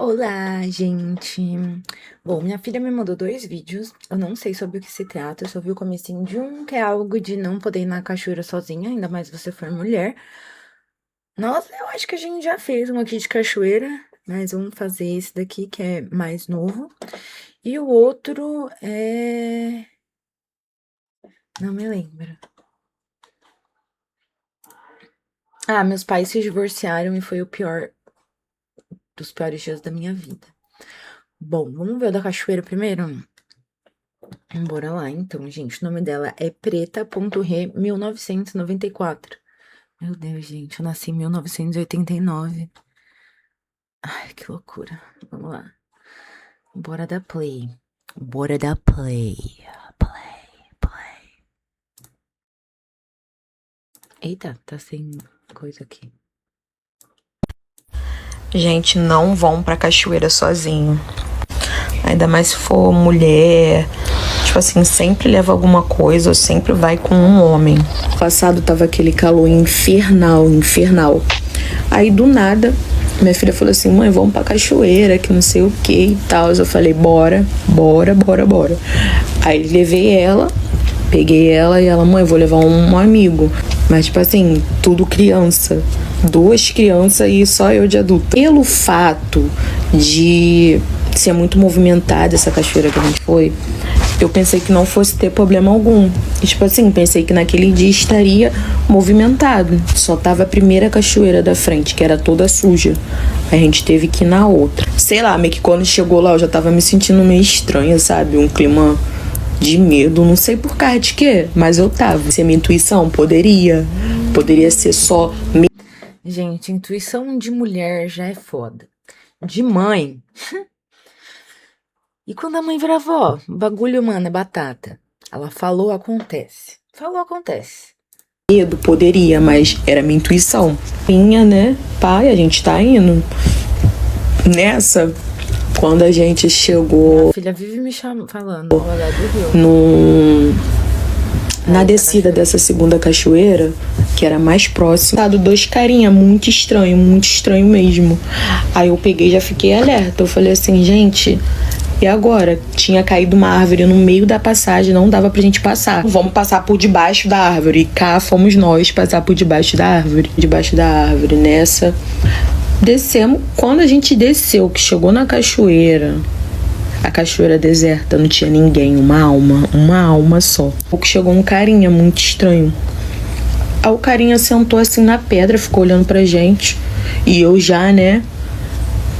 Olá, gente! Bom, minha filha me mandou dois vídeos. Eu não sei sobre o que se trata, eu só vi o comecinho de um, que é algo de não poder ir na cachoeira sozinha, ainda mais se você for mulher. Nossa, eu acho que a gente já fez um aqui de cachoeira, mas vamos fazer esse daqui, que é mais novo. E o outro é... Não me lembro. Ah, meus pais se divorciaram e foi o pior dos piores dias da minha vida. Bom, vamos ver o da cachoeira primeiro? Bora lá, então, gente. O nome dela é Preta.Re 1994. Meu Deus, gente, eu nasci em 1989. Ai, que loucura. Vamos lá. Bora dar play. Bora dar play. Play. Eita, tá sem coisa aqui. Gente, não vão pra cachoeira sozinho. Ainda mais se for mulher. Tipo assim, sempre leva alguma coisa ou sempre vai com um homem. Passado tava aquele calor infernal. Aí do nada, minha filha falou assim: mãe, vamos pra cachoeira, que não sei o que e tal. Eu falei: bora. Aí levei ela, peguei ela e ela: mãe, vou levar um amigo. Mas, tipo assim, tudo criança. Duas crianças e só eu de adulto. Pelo fato de ser muito movimentada essa cachoeira que a gente foi, eu pensei que não fosse ter problema algum. E, tipo assim, pensei que naquele dia estaria movimentado. Só tava a primeira cachoeira da frente, que era toda suja. A gente teve que ir na outra. Sei lá, meio que quando chegou lá eu já tava me sentindo meio estranha, sabe? Um clima de medo, não sei por causa de quê, mas eu tava. Se a minha intuição poderia ser só. Gente, intuição de mulher já é foda. De mãe. E quando a mãe vira avó? O bagulho, mano, é batata. Ela falou, acontece. Falou, acontece. Medo poderia, mas era minha intuição. Minha, né? Pai, a gente tá indo. Nessa, quando a gente chegou. Minha filha vive me falando, vou olhar do rio. Na descida dessa segunda cachoeira, que era mais próxima, dois carinha muito estranho mesmo. Aí eu peguei e já fiquei alerta. Eu falei assim, gente, e agora? Tinha caído uma árvore no meio da passagem, não dava pra gente passar. Vamos passar por debaixo da árvore. E cá fomos nós passar por debaixo da árvore. Nessa. Descemos. Quando a gente desceu, que chegou na cachoeira, a cachoeira deserta, não tinha ninguém, uma alma só. Pouco chegou um carinha muito estranho. Aí o carinha sentou assim na pedra, ficou olhando pra gente. E eu já, né,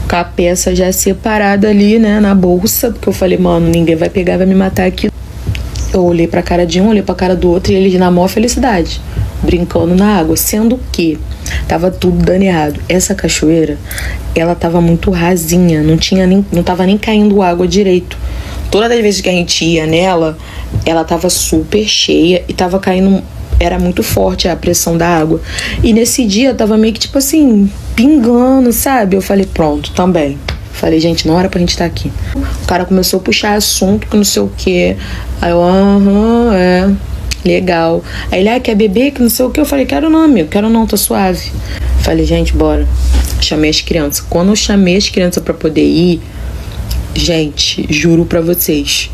com a peça já separada ali, né, na bolsa, porque eu falei, mano, ninguém vai pegar, vai me matar aqui. Eu olhei pra cara de um, olhei pra cara do outro e eles na maior felicidade, brincando na água. Sendo que tava tudo dando errado. Essa cachoeira, ela tava muito rasinha, não tava nem caindo água direito. Todas as vezes que a gente ia nela, ela tava super cheia e tava caindo, era muito forte a pressão da água. E nesse dia tava meio que tipo assim, pingando, sabe? Eu falei, pronto, também. Falei, gente, não era pra gente estar aqui. O cara começou a puxar assunto que não sei o que. Aí eu, é, legal. Aí ele, quer beber que não sei o que. Eu falei, quero não, amigo, quero não, tô suave. Falei, gente, bora. Chamei as crianças. Quando eu chamei as crianças pra poder ir, gente, juro pra vocês,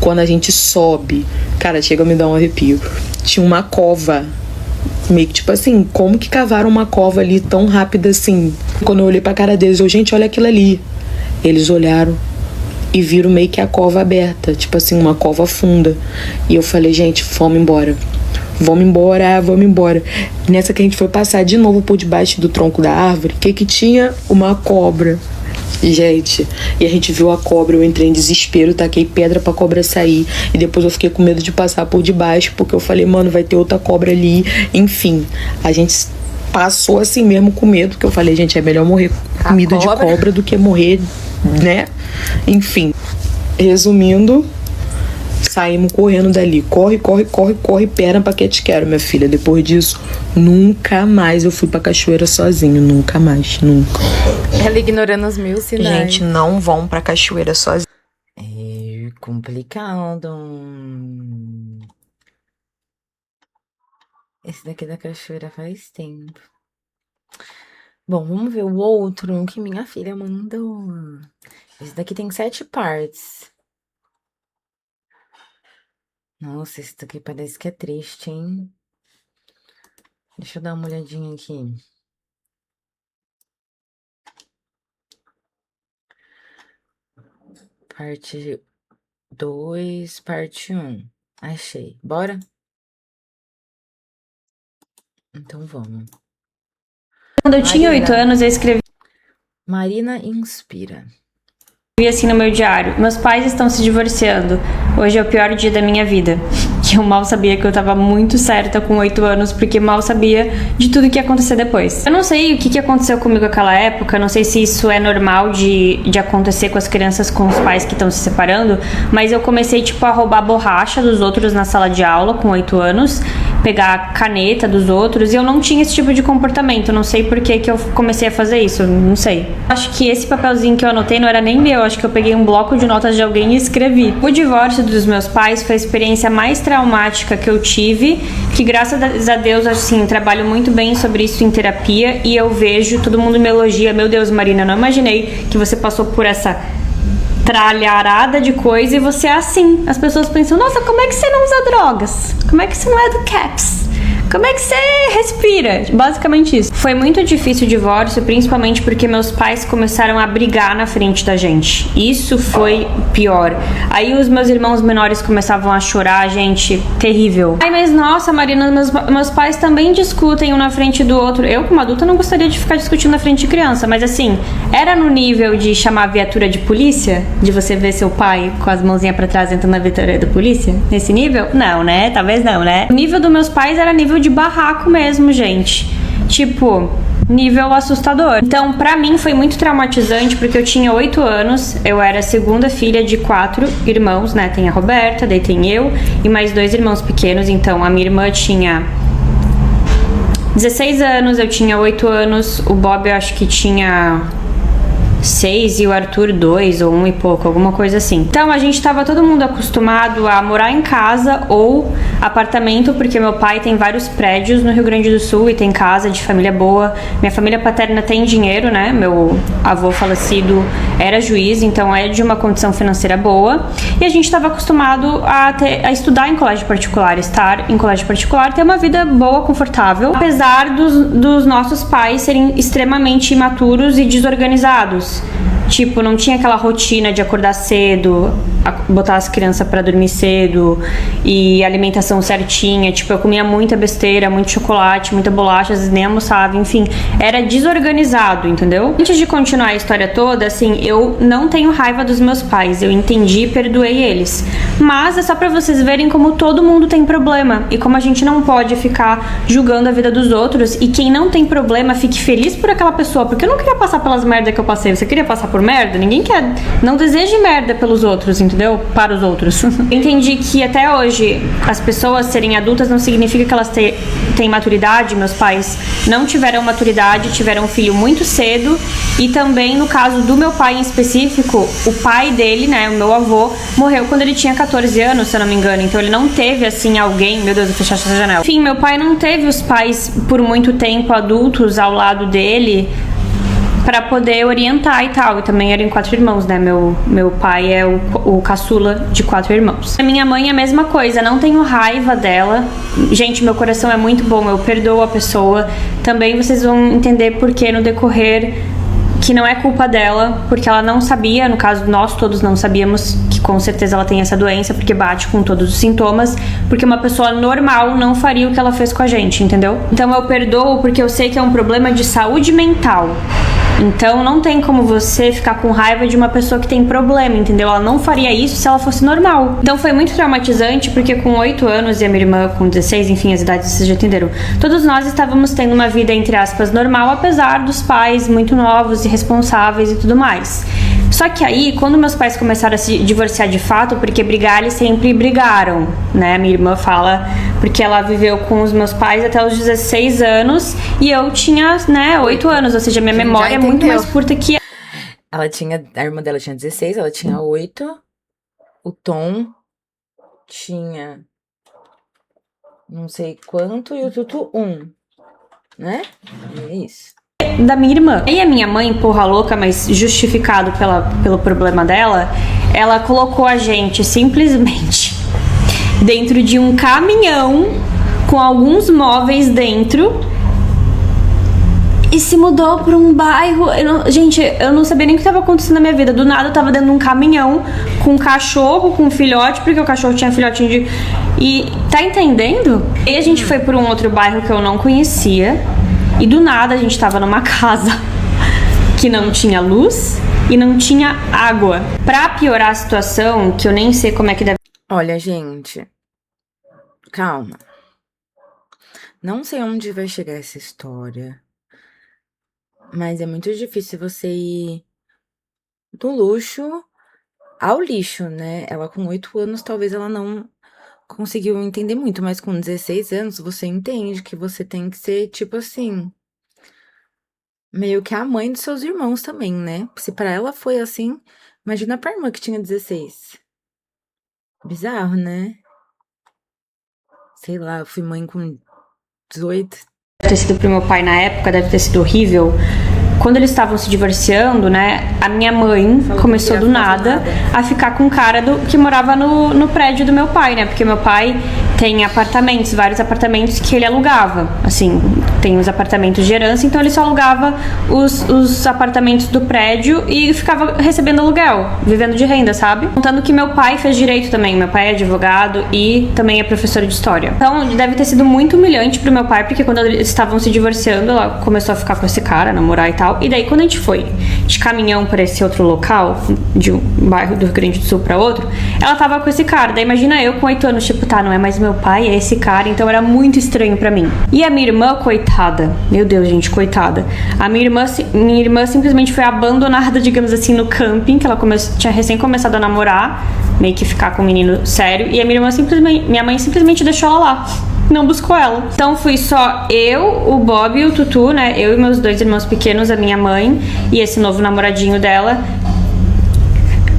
quando a gente sobe, cara, chega a me dar um arrepio. Tinha uma cova. Meio que tipo assim, como que cavaram uma cova ali tão rápida assim? Quando eu olhei pra cara deles, eu, gente, olha aquilo ali. Eles olharam e viram meio que a cova aberta, tipo assim, uma cova funda. E eu falei, gente, vamos embora. Nessa que a gente foi passar de novo por debaixo do tronco da árvore, que tinha? Uma cobra. Gente, e a gente viu a cobra, eu entrei em desespero, taquei pedra pra cobra sair. E depois eu fiquei com medo de passar por debaixo, porque eu falei, mano, vai ter outra cobra ali. Enfim, a gente passou assim mesmo com medo, porque eu falei, gente, é melhor morrer com comida de cobra do que morrer, né? Enfim, resumindo, saímos correndo dali. Corre, perna pra que te quero, minha filha. Depois disso, nunca mais eu fui pra cachoeira sozinho. Nunca mais, nunca. Ela ignorando os mil sinais. Gente, não vão pra cachoeira sozinho. É complicado. Esse daqui da cachoeira faz tempo. Bom, vamos ver o outro que minha filha mandou. Esse daqui tem 7 partes. Nossa, esse daqui parece que é triste, hein? Deixa eu dar uma olhadinha aqui. Parte 2, parte 1. Achei. Bora? Então vamos. Quando eu tinha 8 anos, eu escrevi Marina inspira. assim no meu diário: meus pais estão se divorciando. Hoje é o pior dia da minha vida. Que eu mal sabia que eu tava muito certa com 8 anos, porque mal sabia de tudo que ia acontecer depois. Eu não sei o que aconteceu comigo naquela época, não sei se isso é normal de acontecer com as crianças com os pais que estão se separando, mas eu comecei, tipo, a roubar borracha dos outros na sala de aula com 8 anos, pegar a caneta dos outros, e eu não tinha esse tipo de comportamento. Não sei por que eu comecei a fazer isso, não sei. Acho que esse papelzinho que eu anotei não era nem meu, acho que eu peguei um bloco de notas de alguém e escrevi. O divórcio dos meus pais foi a experiência mais traumática que eu tive, que graças a Deus, assim, trabalho muito bem sobre isso em terapia, e eu vejo, todo mundo me elogia: meu Deus, Marina, não imaginei que você passou por essa tralharada de coisa e você é assim. As pessoas pensam: nossa, como é que você não usa drogas? Como é que você não é do CAPS? Como é que você respira? Basicamente isso. Foi muito difícil o divórcio, principalmente porque meus pais começaram a brigar na frente da gente. Isso foi pior. Aí os meus irmãos menores começavam a chorar, gente, terrível. Ai, mas nossa, Marina, meus pais também discutem um na frente do outro. Eu, como adulta, não gostaria de ficar discutindo na frente de criança, mas assim, era no nível de chamar a viatura de polícia? De você ver seu pai com as mãozinhas pra trás entrando na viatura da polícia? Nesse nível? Não, né? Talvez não, né? O nível dos meus pais era nível de barraco mesmo, gente. Tipo, nível assustador. Então, pra mim foi muito traumatizante, porque eu tinha 8 anos, eu era a segunda filha de 4 irmãos, né? Tem a Roberta, daí tem eu e mais 2 irmãos pequenos. Então, a minha irmã tinha 16 anos, eu tinha 8 anos, o Bob eu acho que tinha 6 e o Arthur 2 ou 1 e pouco, alguma coisa assim. Então a gente tava todo mundo acostumado a morar em casa ou apartamento, porque meu pai tem vários prédios no Rio Grande do Sul e tem casa de família boa. Minha família paterna tem dinheiro, né? Meu avô falecido era juiz, então é de uma condição financeira boa. E a gente tava acostumado a estudar em colégio particular, estar em colégio particular, ter uma vida boa, confortável, apesar dos nossos pais serem extremamente imaturos e desorganizados. Tipo, não tinha aquela rotina de acordar cedo, botar as crianças pra dormir cedo e alimentação certinha. Tipo, eu comia muita besteira, muito chocolate, muita bolacha, às vezes nem almoçava, enfim. Era desorganizado, entendeu? Antes de continuar a história toda, assim, eu não tenho raiva dos meus pais. Eu entendi e perdoei eles. Mas é só pra vocês verem como todo mundo tem problema e como a gente não pode ficar julgando a vida dos outros, e quem não tem problema fique feliz por aquela pessoa, porque eu não queria passar pelas merdas que eu passei. Você queria passar por merda? Ninguém quer. Não deseje merda pelos outros, entendeu? Para os outros. Entendi que até hoje as pessoas serem adultas não significa que elas têm maturidade. Meus pais não tiveram maturidade, tiveram um filho muito cedo, e também no caso do meu pai em específico, o pai dele, né, o meu avô, morreu quando ele tinha 14 anos, se eu não me engano. Então ele não teve assim alguém, meu Deus, vou fechar essa janela. Enfim, meu pai não teve os pais por muito tempo adultos ao lado dele para poder orientar e tal. E também eram 4 irmãos, né? Meu pai é o caçula de 4 irmãos. A minha mãe é a mesma coisa, não tenho raiva dela. Gente, meu coração é muito bom, eu perdoo a pessoa. Também vocês vão entender porque no decorrer que não é culpa dela, porque ela não sabia, no caso nós todos não sabíamos que com certeza ela tem essa doença, porque bate com todos os sintomas, porque uma pessoa normal não faria o que ela fez com a gente, entendeu? Então eu perdoo porque eu sei que é um problema de saúde mental. Então não tem como você ficar com raiva de uma pessoa que tem problema, entendeu? Ela não faria isso se ela fosse normal. Então foi muito traumatizante, porque com 8 anos e a minha irmã com 16, enfim, as idades vocês já entenderam, todos nós estávamos tendo uma vida, entre aspas, normal, apesar dos pais muito novos e responsáveis e tudo mais. Só que aí, quando meus pais começaram a se divorciar de fato, porque brigar eles sempre brigaram, né? Minha irmã fala porque ela viveu com os meus pais até os 16 anos e eu tinha, né, 8 anos, ou seja, minha memória é muito mais curta que ela tinha, a irmã dela tinha 16, ela tinha 8, o Tom tinha não sei quanto e o Tutu 1, né? É isso. da minha irmã. E a minha mãe, porra louca, mas justificado pelo problema dela, ela colocou a gente simplesmente dentro de um caminhão com alguns móveis dentro e se mudou pra um bairro. Gente, eu não sabia nem o que estava acontecendo na minha vida. Do nada eu tava dentro de um caminhão com um cachorro, com um filhote, porque o cachorro tinha filhotinho de... E tá entendendo? E a gente foi pra um outro bairro que eu não conhecia. E do nada a gente tava numa casa que não tinha luz e não tinha água. Pra piorar a situação, que eu nem sei como é que deve... Olha, gente, calma. Não sei onde vai chegar essa história, mas é muito difícil você ir do luxo ao lixo, né? Ela com 8 anos, talvez ela não conseguiu entender muito, mas com 16 anos você entende que você tem que ser, tipo assim, meio que a mãe dos seus irmãos também, né? Se pra ela foi assim, imagina pra irmã que tinha 16. Bizarro, né? Sei lá, eu fui mãe com 18. Deve ter sido pro meu pai na época, deve ter sido horrível. Quando eles estavam se divorciando, né, a minha mãe começou do nada a ficar com o cara que morava no prédio do meu pai, né? Porque meu pai tem apartamentos, vários apartamentos que ele alugava. Assim, tem os apartamentos de herança, então ele só alugava os apartamentos do prédio e ficava recebendo aluguel, vivendo de renda, sabe? Contando que meu pai fez direito também. Meu pai é advogado e também é professor de história. Então, deve ter sido muito humilhante pro meu pai, porque quando eles estavam se divorciando, ela começou a ficar com esse cara, namorar e tal. E daí, quando a gente foi de caminhão para esse outro local, de um bairro do Rio Grande do Sul para outro, ela tava com esse cara. Daí, imagina eu com 8 anos, tipo, tá, não é mais meu pai, é esse cara. Então, era muito estranho para mim. E a minha irmã, coitada, meu Deus, gente, coitada. A minha irmã simplesmente foi abandonada, digamos assim, no camping, que ela tinha recém começado a namorar, meio que ficar com um menino sério. E a minha mãe simplesmente deixou ela lá. Não buscou ela. Então fui só eu, o Bob e o Tutu, né? Eu e meus 2 irmãos pequenos, a minha mãe e esse novo namoradinho dela.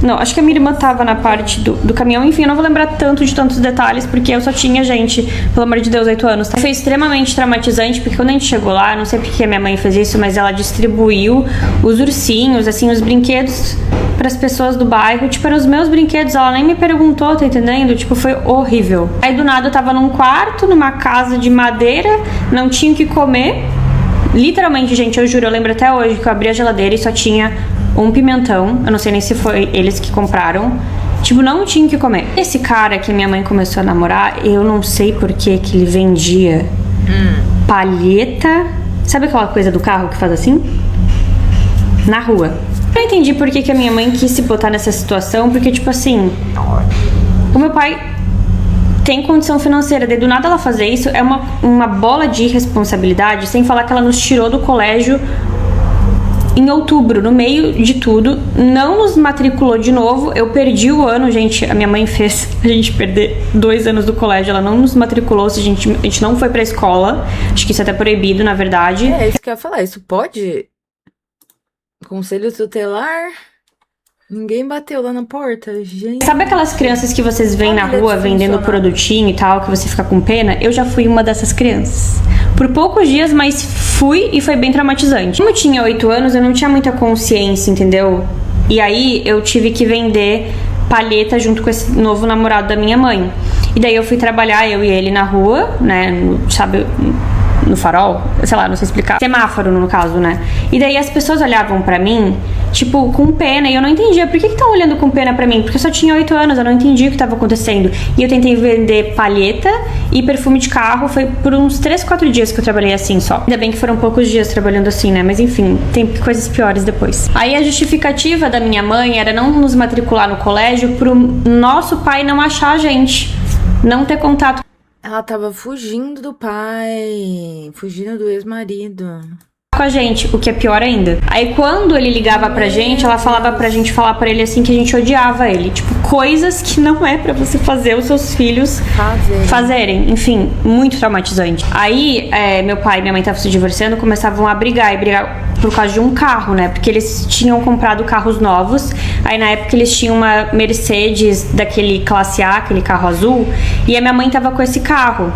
Não, acho que a minha irmã tava na parte do caminhão. Enfim, eu não vou lembrar tanto de tantos detalhes, porque eu só tinha, gente, pelo amor de Deus, 8 anos. Tá? Foi extremamente traumatizante, porque quando a gente chegou lá, não sei porque a minha mãe fez isso, mas ela distribuiu os ursinhos, assim, os brinquedos pras pessoas do bairro. Tipo, eram os meus brinquedos, ela nem me perguntou, tá entendendo? Tipo, foi horrível. Aí, do nada, eu tava num quarto, numa casa de madeira, não tinha o que comer. Literalmente, gente, eu juro, eu lembro até hoje que eu abri a geladeira e só tinha um pimentão. Eu não sei nem se foi eles que compraram. Tipo, não tinha o que comer. Esse cara que minha mãe começou a namorar, eu não sei por que ele vendia palheta. Sabe aquela coisa do carro que faz assim? Na rua. Eu entendi por que a minha mãe quis se botar nessa situação, porque, tipo assim, o meu pai tem condição financeira, daí do nada ela fazer isso é uma bola de irresponsabilidade, sem falar que ela nos tirou do colégio em outubro, no meio de tudo, não nos matriculou de novo. Eu perdi o ano, gente, a minha mãe fez a gente perder 2 anos do colégio, ela não nos matriculou, a gente não foi pra escola, acho que isso é até proibido, na verdade. É isso que eu ia falar, isso pode? Conselho tutelar? Ninguém bateu lá na porta, gente. Sabe aquelas crianças que vocês veem na rua vendendo produtinho e tal, que você fica com pena? Eu já fui uma dessas crianças. Por poucos dias, mas fui e foi bem traumatizante. Como eu tinha 8 anos, eu não tinha muita consciência, entendeu? E aí eu tive que vender palheta junto com esse novo namorado da minha mãe. E daí eu fui trabalhar, eu e ele, na rua, né? Sabe, no farol? Sei lá, não sei explicar. Semáforo, no caso, né? E daí as pessoas olhavam pra mim, tipo, com pena. E eu não entendia. Por que estão olhando com pena pra mim? Porque eu só tinha 8 anos, eu não entendi o que estava acontecendo. E eu tentei vender palheta e perfume de carro. Foi por uns 3, 4 dias que eu trabalhei assim só. Ainda bem que foram poucos dias trabalhando assim, né? Mas enfim, tem coisas piores depois. Aí a justificativa da minha mãe era não nos matricular no colégio pro nosso pai não achar a gente. Não ter contato. Ela tava fugindo do pai, fugindo do ex-marido. Com a gente, o que é pior ainda. Aí quando ele ligava pra gente, ela falava pra gente falar pra ele assim que a gente odiava ele. Tipo, coisas que não é pra você fazer os seus filhos fazerem. Enfim, muito traumatizante. Aí, meu pai e minha mãe estavam se divorciando, começavam a brigar por causa de um carro, né? Porque eles tinham comprado carros novos. Aí na época eles tinham uma Mercedes daquele classe A, aquele carro azul. E a minha mãe tava com esse carro.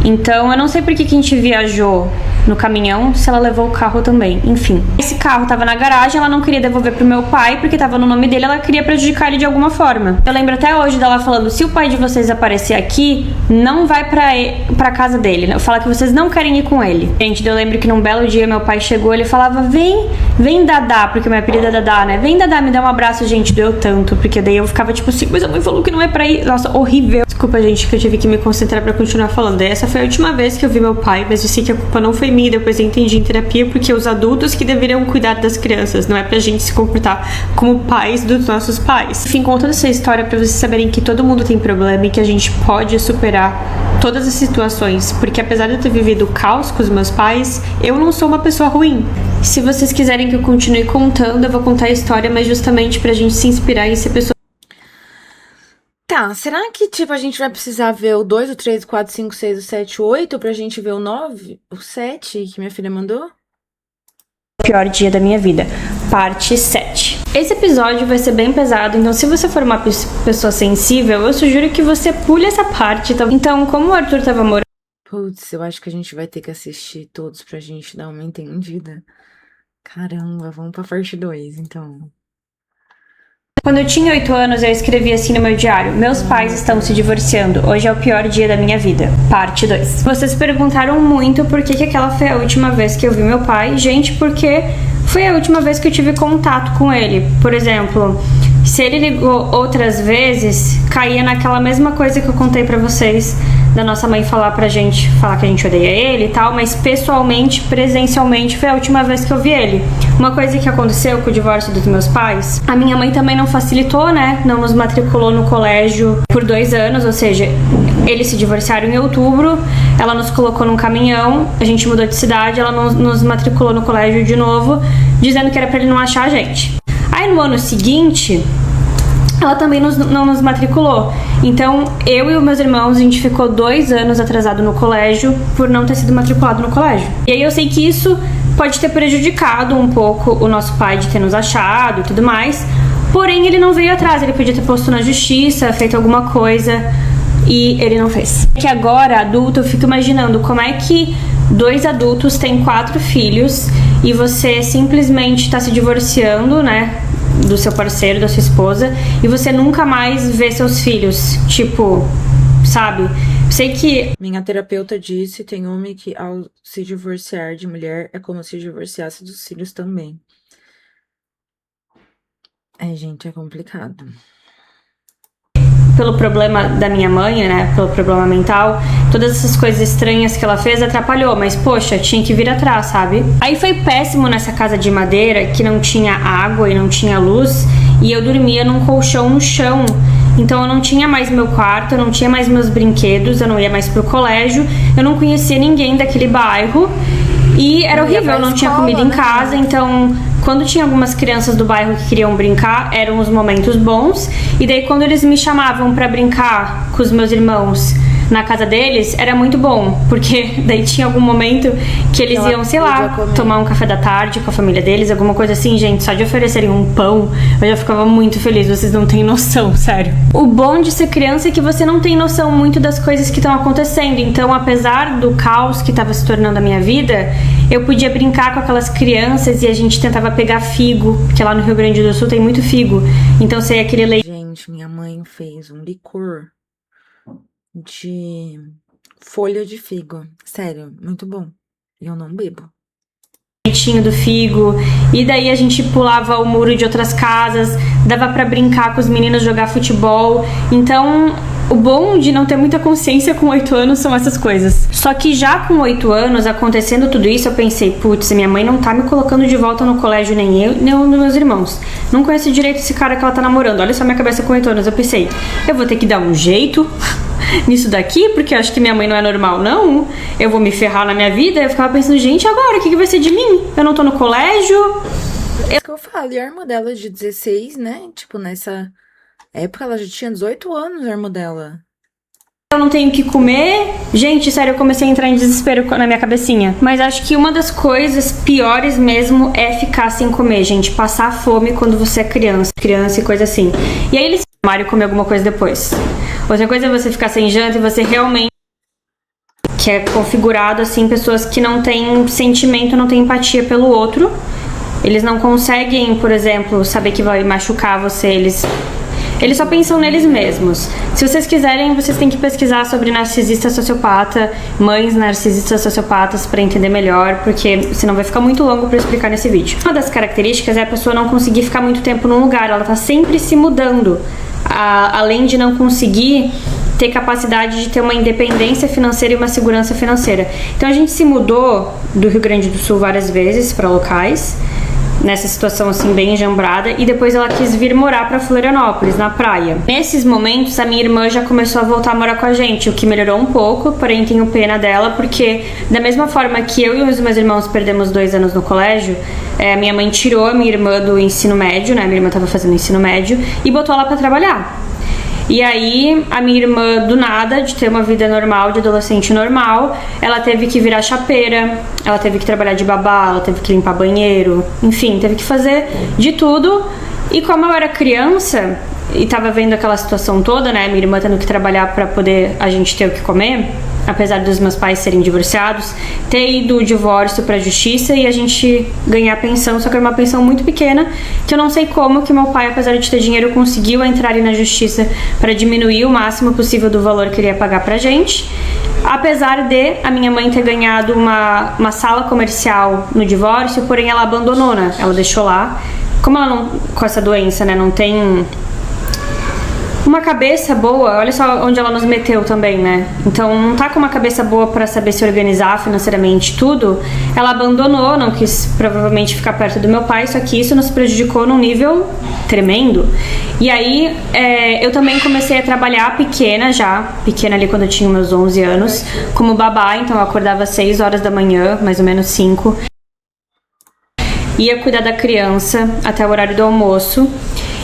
Então eu não sei por que a gente viajou no caminhão se ela levou o carro também. Enfim, esse carro tava na garagem, ela não queria devolver pro meu pai porque tava no nome dele, ela queria prejudicar ele de alguma forma. Eu lembro até hoje dela falando: se o pai de vocês aparecer aqui, não vai pra casa dele. Fala que vocês não querem ir com ele. Gente, eu lembro que num belo dia meu pai chegou, ele falava: vem Dadá, porque meu apelido é Dadá, né? Vem Dadá, me dá um abraço. Gente, doeu tanto, porque daí eu ficava tipo assim: mas a mãe falou que não é pra ir. Nossa, horrível. Desculpa, gente, que eu tive que me concentrar pra continuar falando. Essa foi a última vez que eu vi meu pai, mas eu sei que a culpa não foi minha. Depois eu entendi em terapia, porque os adultos que deveriam cuidar das crianças, não é pra gente se comportar como pais dos nossos pais. Enfim, contando essa história pra vocês saberem que todo mundo tem problema e que a gente pode superar todas as situações, porque apesar de eu ter vivido o caos com os meus pais, eu não sou uma pessoa ruim. Se vocês quiserem que eu continue contando, eu vou contar a história, mas justamente pra gente se inspirar e ser pessoa. Tá, será que, tipo, a gente vai precisar ver o 2, o 3, o 4, o 5, o 6, o 7, o 8 pra gente ver o 9, o 7 que minha filha mandou? Pior dia da minha vida, parte 7. Esse episódio vai ser bem pesado, então se você for uma pessoa sensível, eu sugiro que você pule essa parte. Então, como o Arthur tava morando... Putz, eu acho que a gente vai ter que assistir todos pra gente dar uma entendida. Caramba, vamos pra parte 2, então. Quando eu tinha 8 anos, eu escrevi assim no meu diário: meus pais estão se divorciando, hoje é o pior dia da minha vida. Parte 2. Vocês perguntaram muito por que aquela foi a última vez que eu vi meu pai. Gente, porque foi a última vez que eu tive contato com ele. Por exemplo, se ele ligou outras vezes, caía naquela mesma coisa que eu contei pra vocês, da nossa mãe falar que a gente odeia ele e tal, mas pessoalmente, presencialmente, foi a última vez que eu vi ele. Uma coisa que aconteceu com o divórcio dos meus pais, a minha mãe também não facilitou, né? Não nos matriculou no colégio por 2 anos, ou seja, eles se divorciaram em outubro, ela nos colocou num caminhão, a gente mudou de cidade, ela nos matriculou no colégio de novo, dizendo que era pra ele não achar a gente. Aí no ano seguinte, ela também não nos matriculou. Então, eu e os meus irmãos, a gente ficou 2 anos atrasado no colégio por não ter sido matriculado no colégio. E aí eu sei que isso pode ter prejudicado um pouco o nosso pai de ter nos achado e tudo mais. Porém, ele não veio atrás. Ele podia ter posto na justiça, feito alguma coisa, e ele não fez. Que agora, adulto, eu fico imaginando como é que 2 adultos têm 4 filhos e você simplesmente tá se divorciando, né, do seu parceiro, da sua esposa, e você nunca mais vê seus filhos. Tipo, sabe? Sei que... Minha terapeuta disse, tem homem que ao se divorciar de mulher é como se divorciasse dos filhos também. Gente, é complicado. Pelo problema da minha mãe, né, pelo problema mental, todas essas coisas estranhas que ela fez atrapalhou, mas poxa, tinha que vir atrás, sabe? Aí foi péssimo nessa casa de madeira, que não tinha água e não tinha luz, e eu dormia num colchão no chão. Então eu não tinha mais meu quarto, eu não tinha mais meus brinquedos, eu não ia mais pro colégio, eu não conhecia ninguém daquele bairro, e era horrível, eu não tinha comida em casa, então... Quando tinha algumas crianças do bairro que queriam brincar, eram os momentos bons. E daí quando eles me chamavam pra brincar com os meus irmãos na casa deles, era muito bom. Porque daí tinha algum momento que eles iam, sei lá, tomar um café da tarde com a família deles, alguma coisa assim. Gente, só de oferecerem um pão, eu já ficava muito feliz. Vocês não têm noção, sério. O bom de ser criança é que você não tem noção muito das coisas que estão acontecendo. Então, apesar do caos que estava se tornando a minha vida, eu podia brincar com aquelas crianças e a gente tentava pegar figo, porque lá no Rio Grande do Sul tem muito figo. Então, sei aquele leite. Gente, minha mãe fez um licor de folha de figo. Sério, muito bom. E eu não bebo. Leitinho do figo, e daí a gente pulava o muro de outras casas, dava pra brincar com os meninos, jogar futebol. Então, o bom de não ter muita consciência com 8 anos são essas coisas. Só que já com 8 anos, acontecendo tudo isso, eu pensei, putz, minha mãe não tá me colocando de volta no colégio, nem eu, nem um dos meus irmãos. Não conheço direito esse cara que ela tá namorando. Olha só minha cabeça com 8 anos. Eu pensei, eu vou ter que dar um jeito nisso daqui, porque eu acho que minha mãe não é normal, não. Eu vou me ferrar na minha vida. Eu ficava pensando, gente, agora, o que vai ser de mim? Eu não tô no colégio. É isso que eu falo. E a irmã dela de 16, né? Tipo, nessa época ela já tinha 18 anos, a irmã dela. Eu não tenho o que comer. Gente, sério, eu comecei a entrar em desespero na minha cabecinha. Mas acho que uma das coisas piores mesmo é ficar sem comer, gente. Passar fome quando você é criança e coisa assim. E aí eles Mário comer alguma coisa depois. Outra coisa é você ficar sem janta e você realmente que é configurado assim, pessoas que não têm sentimento, não têm empatia pelo outro. Eles não conseguem, por exemplo, saber que vai machucar você, eles só pensam neles mesmos. Se vocês quiserem, vocês têm que pesquisar sobre narcisista sociopata, mães narcisistas sociopatas, para entender melhor, porque senão vai ficar muito longo para explicar nesse vídeo. Uma das características é a pessoa não conseguir ficar muito tempo num lugar, ela tá sempre se mudando, além de não conseguir ter capacidade de ter uma independência financeira e uma segurança financeira. Então a gente se mudou do Rio Grande do Sul várias vezes para locais, nessa situação assim bem enjambrada, e depois ela quis vir morar pra Florianópolis, na praia. Nesses momentos a minha irmã já começou a voltar a morar com a gente, o que melhorou um pouco, porém tenho pena dela, porque da mesma forma que eu e os meus irmãos perdemos 2 anos no colégio, minha mãe tirou a minha irmã do ensino médio, né, minha irmã tava fazendo ensino médio, e botou ela pra trabalhar. E aí, a minha irmã, do nada, de ter uma vida normal, de adolescente normal, ela teve que virar chapeira, ela teve que trabalhar de babá, ela teve que limpar banheiro, enfim, teve que fazer de tudo. E como eu era criança e tava vendo aquela situação toda, né, minha irmã tendo que trabalhar pra poder a gente ter o que comer, apesar dos meus pais serem divorciados, ter ido o divórcio pra justiça e a gente ganhar pensão, só que era uma pensão muito pequena, que eu não sei como que meu pai, apesar de ter dinheiro, conseguiu entrar ali na justiça pra diminuir o máximo possível do valor que ele ia pagar pra gente. Apesar de a minha mãe ter ganhado uma sala comercial no divórcio, porém ela abandonou, né? Ela deixou lá. Como ela não, com essa doença, né, não tem uma cabeça boa, olha só onde ela nos meteu também, né? Então não tá com uma cabeça boa pra saber se organizar financeiramente tudo. Ela abandonou, não quis provavelmente ficar perto do meu pai, só que isso nos prejudicou num nível tremendo. E aí eu também comecei a trabalhar pequena ali quando eu tinha meus 11 anos, como babá, então eu acordava às 6 horas da manhã, mais ou menos 5. Ia cuidar da criança até o horário do almoço.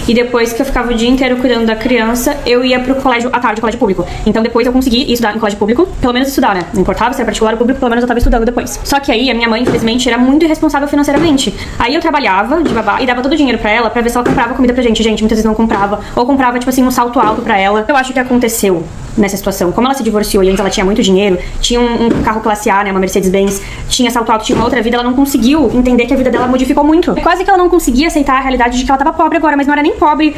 E depois que eu ficava o dia inteiro cuidando da criança, eu ia pro colégio à tarde, colégio público. Então depois eu consegui estudar em colégio público, pelo menos estudar, né? Não importava se era particular ou público, pelo menos eu tava estudando depois. Só que aí a minha mãe, infelizmente, era muito irresponsável financeiramente. Aí eu trabalhava de babá e dava todo o dinheiro pra ela, pra ver se ela comprava comida pra gente. Gente, muitas vezes não comprava. Ou comprava, tipo assim, um salto alto pra ela. Eu acho que aconteceu nessa situação. Como ela se divorciou e antes ela tinha muito dinheiro, tinha um carro classe A, né? Uma Mercedes-Benz, tinha salto alto, tinha uma outra vida, ela não conseguiu entender que a vida dela modificou muito. Quase que ela não conseguia aceitar a realidade de que ela tava pobre agora, mas não era nem pobre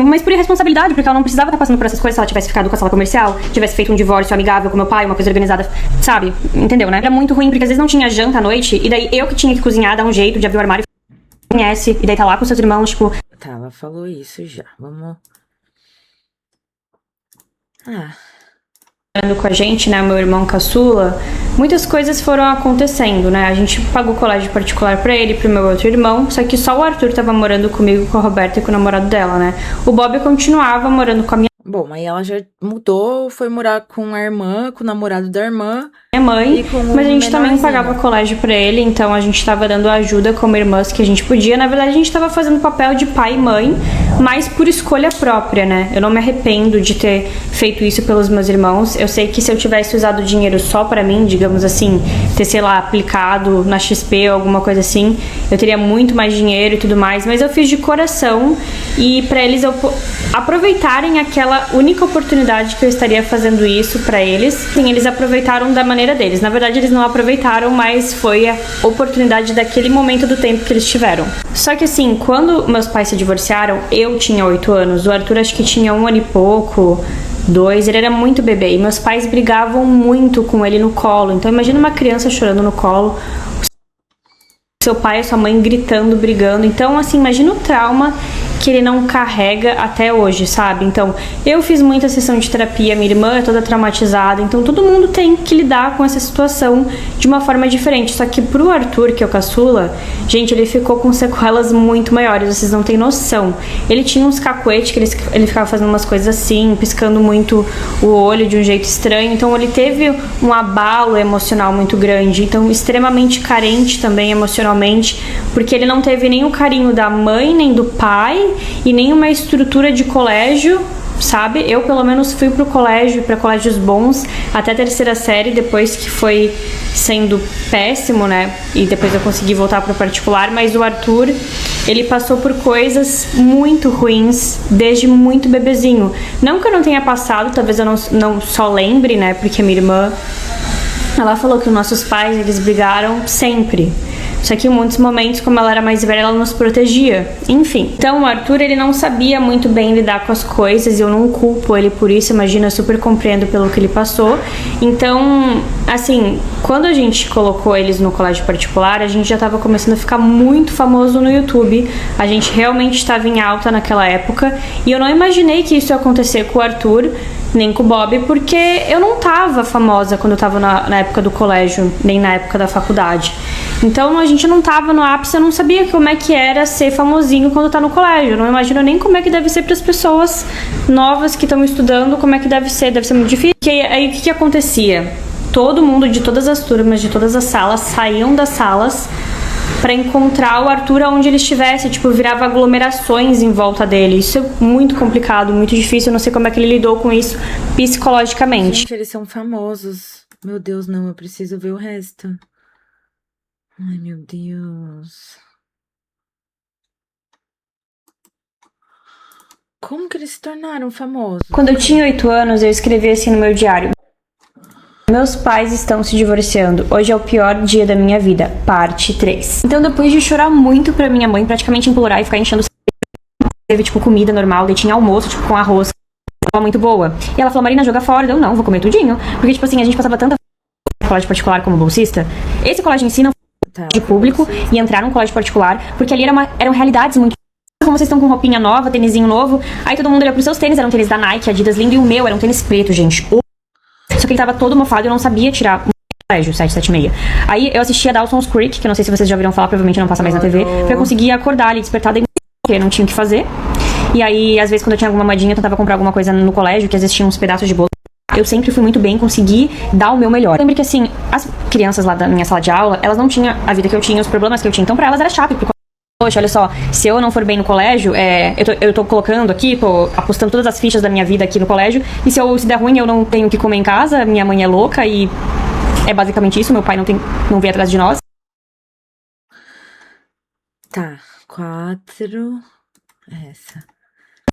mas por irresponsabilidade, porque ela não precisava estar passando por essas coisas se ela tivesse ficado com a sala comercial, tivesse feito um divórcio amigável com meu pai, uma coisa organizada, sabe? Entendeu, né? Era muito ruim, porque às vezes não tinha janta à noite, e daí eu que tinha que cozinhar, dar um jeito de abrir o armário, conhece, e daí tá lá com seus irmãos, tipo... Tá, ela falou isso já, vamos... Com a gente, né, meu irmão caçula, muitas coisas foram acontecendo, né, a gente pagou colégio particular pra ele, pro meu outro irmão, só que só o Arthur tava morando comigo, com a Roberta e com o namorado dela, né, o Bob continuava morando com a minha Bom, aí ela já mudou, foi morar com a irmã, com o namorado da irmã. mãe, mas a gente também pagava colégio pra ele, então a gente tava dando ajuda como irmãs que a gente podia. Na verdade, a gente tava fazendo papel de pai e mãe, mas por escolha própria, né? Eu não me arrependo de ter feito isso pelos meus irmãos. Eu sei que se eu tivesse usado o dinheiro só pra mim, digamos assim, ter, sei lá, aplicado na XP ou alguma coisa assim, eu teria muito mais dinheiro e tudo mais, mas eu fiz de coração e pra eles aproveitarem aquela única oportunidade que eu estaria fazendo isso pra eles. Sim, eles aproveitaram da maneira deles. Na verdade, eles não aproveitaram, mas foi a oportunidade daquele momento do tempo que eles tiveram. Só que assim, quando meus pais se divorciaram, eu tinha 8 anos, o Arthur acho que tinha 1 ano e pouco, 2, ele era muito bebê, e meus pais brigavam muito com ele no colo. Então imagina uma criança chorando no colo, seu pai e sua mãe gritando, brigando. Então assim, imagina o trauma que ele não carrega até hoje, sabe? Então, eu fiz muita sessão de terapia, minha irmã é toda traumatizada, então todo mundo tem que lidar com essa situação de uma forma diferente. Só que pro Arthur, que é o caçula, gente, ele ficou com sequelas muito maiores, vocês não têm noção. Ele tinha uns cacuetes que ele ficava fazendo umas coisas assim, piscando muito o olho de um jeito estranho, então ele teve um abalo emocional muito grande, então extremamente carente também emocionalmente, porque ele não teve nem o carinho da mãe, nem do pai, e nenhuma estrutura de colégio, sabe? Eu pelo menos fui pro colégio, para colégios bons, até a 3ª série, depois que foi sendo péssimo, né? E depois eu consegui voltar pro particular, mas o Arthur, ele passou por coisas muito ruins desde muito bebezinho. Não que eu não tenha passado, talvez eu não só lembre, né? Porque minha irmã, ela falou que os nossos pais, eles brigaram sempre. Só que em muitos momentos, como ela era mais velha, ela nos protegia. Enfim. Então, o Arthur, ele não sabia muito bem lidar com as coisas. E eu não culpo ele por isso. Imagina, eu super compreendo pelo que ele passou. Então, assim, quando a gente colocou eles no colégio particular, a gente já estava começando a ficar muito famoso no YouTube. A gente realmente estava em alta naquela época. E eu não imaginei que isso ia acontecer com o Arthur, nem com o Bob, porque eu não tava famosa quando eu tava na época do colégio, nem na época da faculdade. Então a gente não tava no ápice, eu não sabia como é que era ser famosinho quando tá no colégio. Eu não imagino nem como é que deve ser para as pessoas novas que estão estudando, como é que deve ser muito difícil. Porque aí o que acontecia? Todo mundo de todas as turmas, de todas as salas, saíam das salas para encontrar o Arthur onde ele estivesse, tipo, virava aglomerações em volta dele. Isso é muito complicado, muito difícil, eu não sei como é que ele lidou com isso psicologicamente. Gente, eles são famosos. Meu Deus, não, eu preciso ver o resto. Ai, meu Deus. Como que eles se tornaram famosos? Quando eu tinha 8 anos, eu escrevi assim no meu diário: meus pais estão se divorciando. Hoje é o pior dia da minha vida. Parte 3. Então, depois de chorar muito pra minha mãe, praticamente implorar e ficar enchendo o teve, tipo, comida normal, daí tinha almoço, tipo, com arroz, tava muito boa. E ela falou: Marina, joga fora. Eu não, vou comer tudinho. Porque, tipo assim, a gente passava tanta no colégio particular como bolsista. Esse colégio em si não foi de público e entrar num colégio particular, porque ali eram realidades muito... Como vocês estão com roupinha nova, tênisinho novo, aí todo mundo olhou pros seus tênis, eram tênis da Nike, Adidas lindo, e o meu era um tênis preto, gente. Só que ele tava todo mofado e eu não sabia tirar o colégio, 776. Aí eu assistia Dawson's Creek, que eu não sei se vocês já ouviram falar, provavelmente não passa mais na TV, pra eu conseguir acordar ali, despertar, daí porque não tinha o que fazer. E aí, às vezes, quando eu tinha alguma moedinha, eu tentava comprar alguma coisa no colégio, que às vezes tinha uns pedaços de bolo. Eu sempre fui muito bem, consegui dar o meu melhor. Eu lembro que, assim, as crianças lá da minha sala de aula, elas não tinham a vida que eu tinha, os problemas que eu tinha. Então, pra elas era chato, porque, poxa, olha só, se eu não for bem no colégio, eu tô colocando aqui, apostando todas as fichas da minha vida aqui no colégio, e se der ruim, eu não tenho o que comer em casa, minha mãe é louca, e é basicamente isso, meu pai não vem atrás de nós. Tá, 4. Essa.